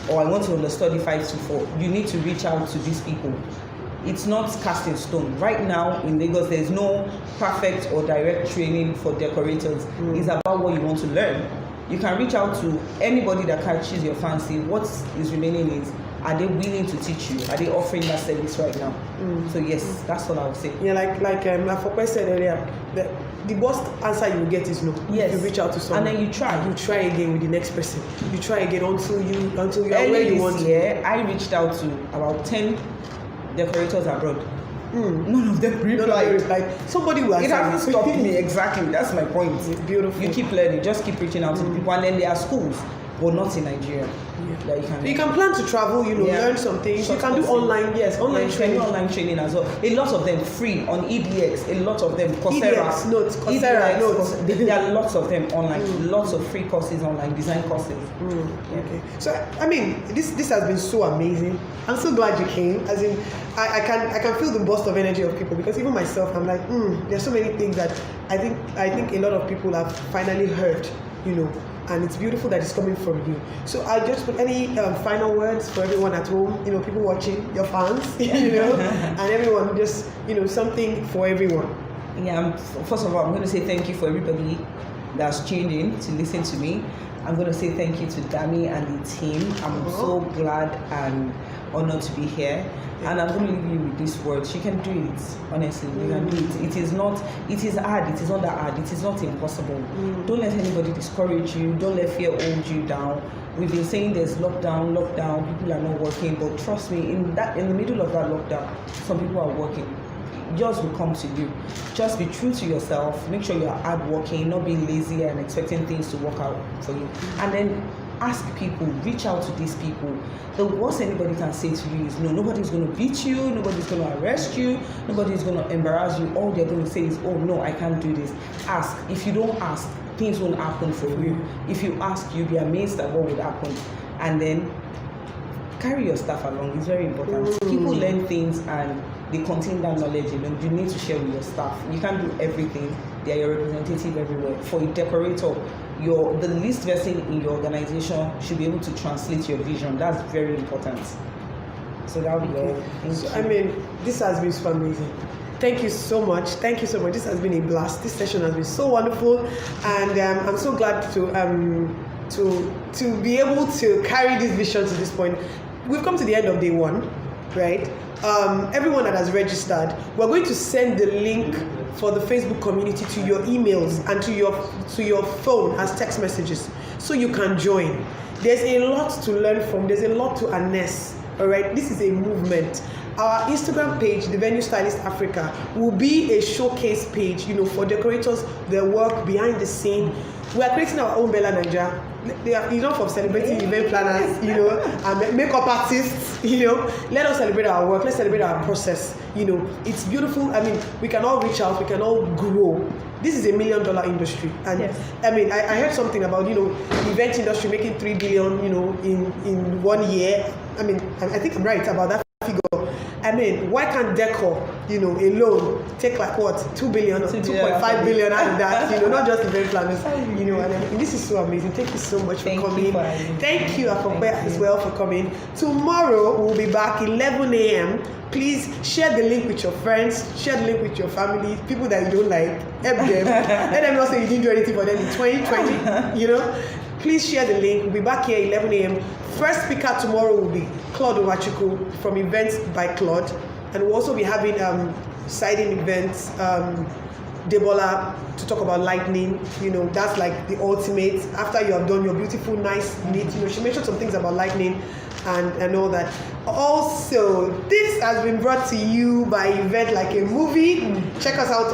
or I want to understudy 5 to 4. You need to reach out to these people. It's not cast in stone. Right now in Lagos, there's no perfect or direct training for decorators. It's about what you want to learn. You can reach out to anybody that catches your fancy. What is remaining is, are they willing to teach you? Are they offering that service right now? So yes, that's what I would say. Yeah, like Afokwe said earlier, the worst answer you will get is no. Yes. You reach out to someone. And then you try. You try again with the next person. You try again until you are Early where you this want to. year, I reached out to about 10 decorators abroad. None of them replied. Somebody will It answer hasn't you. stopped me, exactly. That's my point. It's beautiful. You keep learning, just keep reaching out to the people, and then there are schools, but not in Nigeria. That You can plan to travel, learn some things. You can do online, online training. Online training as well. A lot of them free on EDX, a lot of them Coursera. Coursera. There are lots of them online, lots of free courses online, design courses. Okay. So I mean, this has been so amazing. I'm so glad you came. As in, I can feel the burst of energy of people, because even myself, I'm like, there's so many things that I think a lot of people have finally heard, and it's beautiful that it's coming from you. So I just put any final words for everyone at home, people watching, your fans, and everyone, just something for everyone. Yeah. First of all, I'm going to say thank you for everybody that's tuned in to listen to me. I'm going to say thank you to Dami and the team. I'm so glad and honored to be here. And I'm going to leave you with these words. You can do it. Honestly, you can do it. It is hard. It is not that hard. It is not impossible. Don't let anybody discourage you. Don't let fear hold you down. We've been saying there's lockdown. People are not working. But trust me, in the middle of that lockdown, some people are working. Yours will come to you. Just be true to yourself. Make sure you are hardworking, not being lazy and expecting things to work out for you. And then ask people, reach out to these people. The worst anybody can say to you is no. Nobody's going to beat you. Nobody's going to arrest you. Nobody's going to embarrass you. All they're going to say is, oh no, I can't do this. Ask. If you don't ask, things won't happen for you. If you ask, you'll be amazed at what would happen. And then carry your stuff along. It's very important. People learn things and they contain that knowledge. You need to share with your staff. You can't do everything. They are your representative everywhere. For a decorator, the least person in your organization should be able to translate your vision. That's very important. So that will be all. I mean, this has been so amazing. Thank you so much. Thank you so much. This has been a blast. This session has been so wonderful, and I'm so glad to be able to carry this vision to this point. We've come to the end of day one, right? Everyone that has registered, we're going to send the link for the Facebook community to your emails and to your phone as text messages, so you can join. There's a lot to learn from. There's a lot to harness. All right, this is a movement. Our Instagram page, The Venue Stylist Africa, will be a showcase page, for decorators, their work behind the scene. We are creating our own Bella Naija. They are enough of celebrating event planners, and makeup artists, Let us celebrate our work. Let's celebrate our process. It's beautiful. I mean, we can all reach out. We can all grow. This is $1 million industry, and yes. I mean, I heard something about event industry making $3 billion, in 1 year. I mean, I think I'm right about that figure. I mean, why can't decor, alone take like what, 2 billion or 2.5 billion out of that, not just event planners, and this is so amazing. Thank you so much for coming. Thank you, Afokwe, as well for coming. Tomorrow we'll be back 11 a.m. Please share the link with your friends, share the link with your family, people that you don't like, help them. Let them not say you didn't do anything for them in 2020, Please share the link. We'll be back here 11 a.m. First speaker tomorrow will be Claude Owachukwu from Events by Claude. And we'll also be having siding events, Debola, to talk about lightning. That's like the ultimate. After you have done your beautiful, nice knit, she mentioned some things about lightning and all that. Also, this has been brought to you by Event Like a Movie. Check us out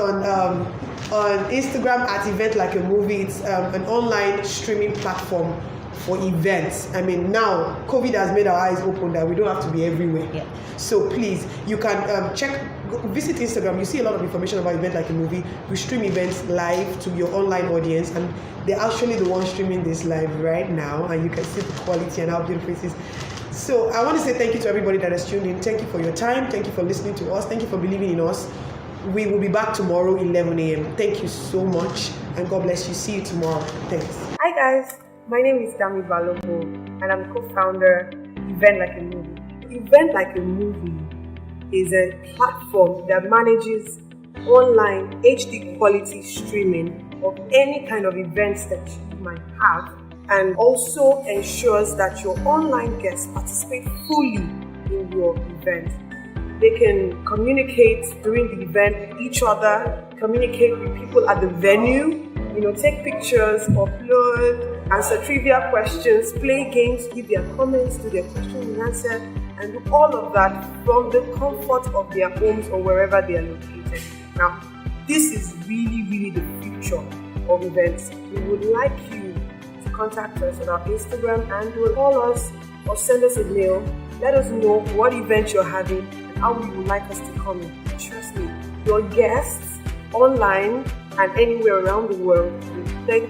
on Instagram at Event Like a Movie. It's an online streaming platform for events. I mean, now COVID has made our eyes open that we don't have to be everywhere. Yeah. So please, you can visit Instagram. You see a lot of information about Event Like a Movie. We stream events live to your online audience, and they're actually the ones streaming this live right now, and you can see the quality and how beautiful it is. So I want to say thank you to everybody that has tuned in. Thank you for your time. Thank you for listening to us. Thank you for believing in us. We will be back tomorrow, 11 a.m. Thank you so much, and God bless you. See you tomorrow. Thanks. Hi guys, my name is Dami Balobo, and I'm co-founder Event Like a Movie. Event Like a Movie is a platform that manages online HD quality streaming of any kind of events that you might have, and also ensures that your online guests participate fully in your event. They can communicate during the event with each other, communicate with people at the venue, take pictures, upload, answer trivia questions, play games, give their comments, do their questions and answers, and do all of that from the comfort of their homes or wherever they are located. Now, this is really, really the future of events. We would like you to contact us on our Instagram and you will call us or send us a mail. Let us know what event you're having and how you would like us to come in. Trust me, your guests online and anywhere around the world will thank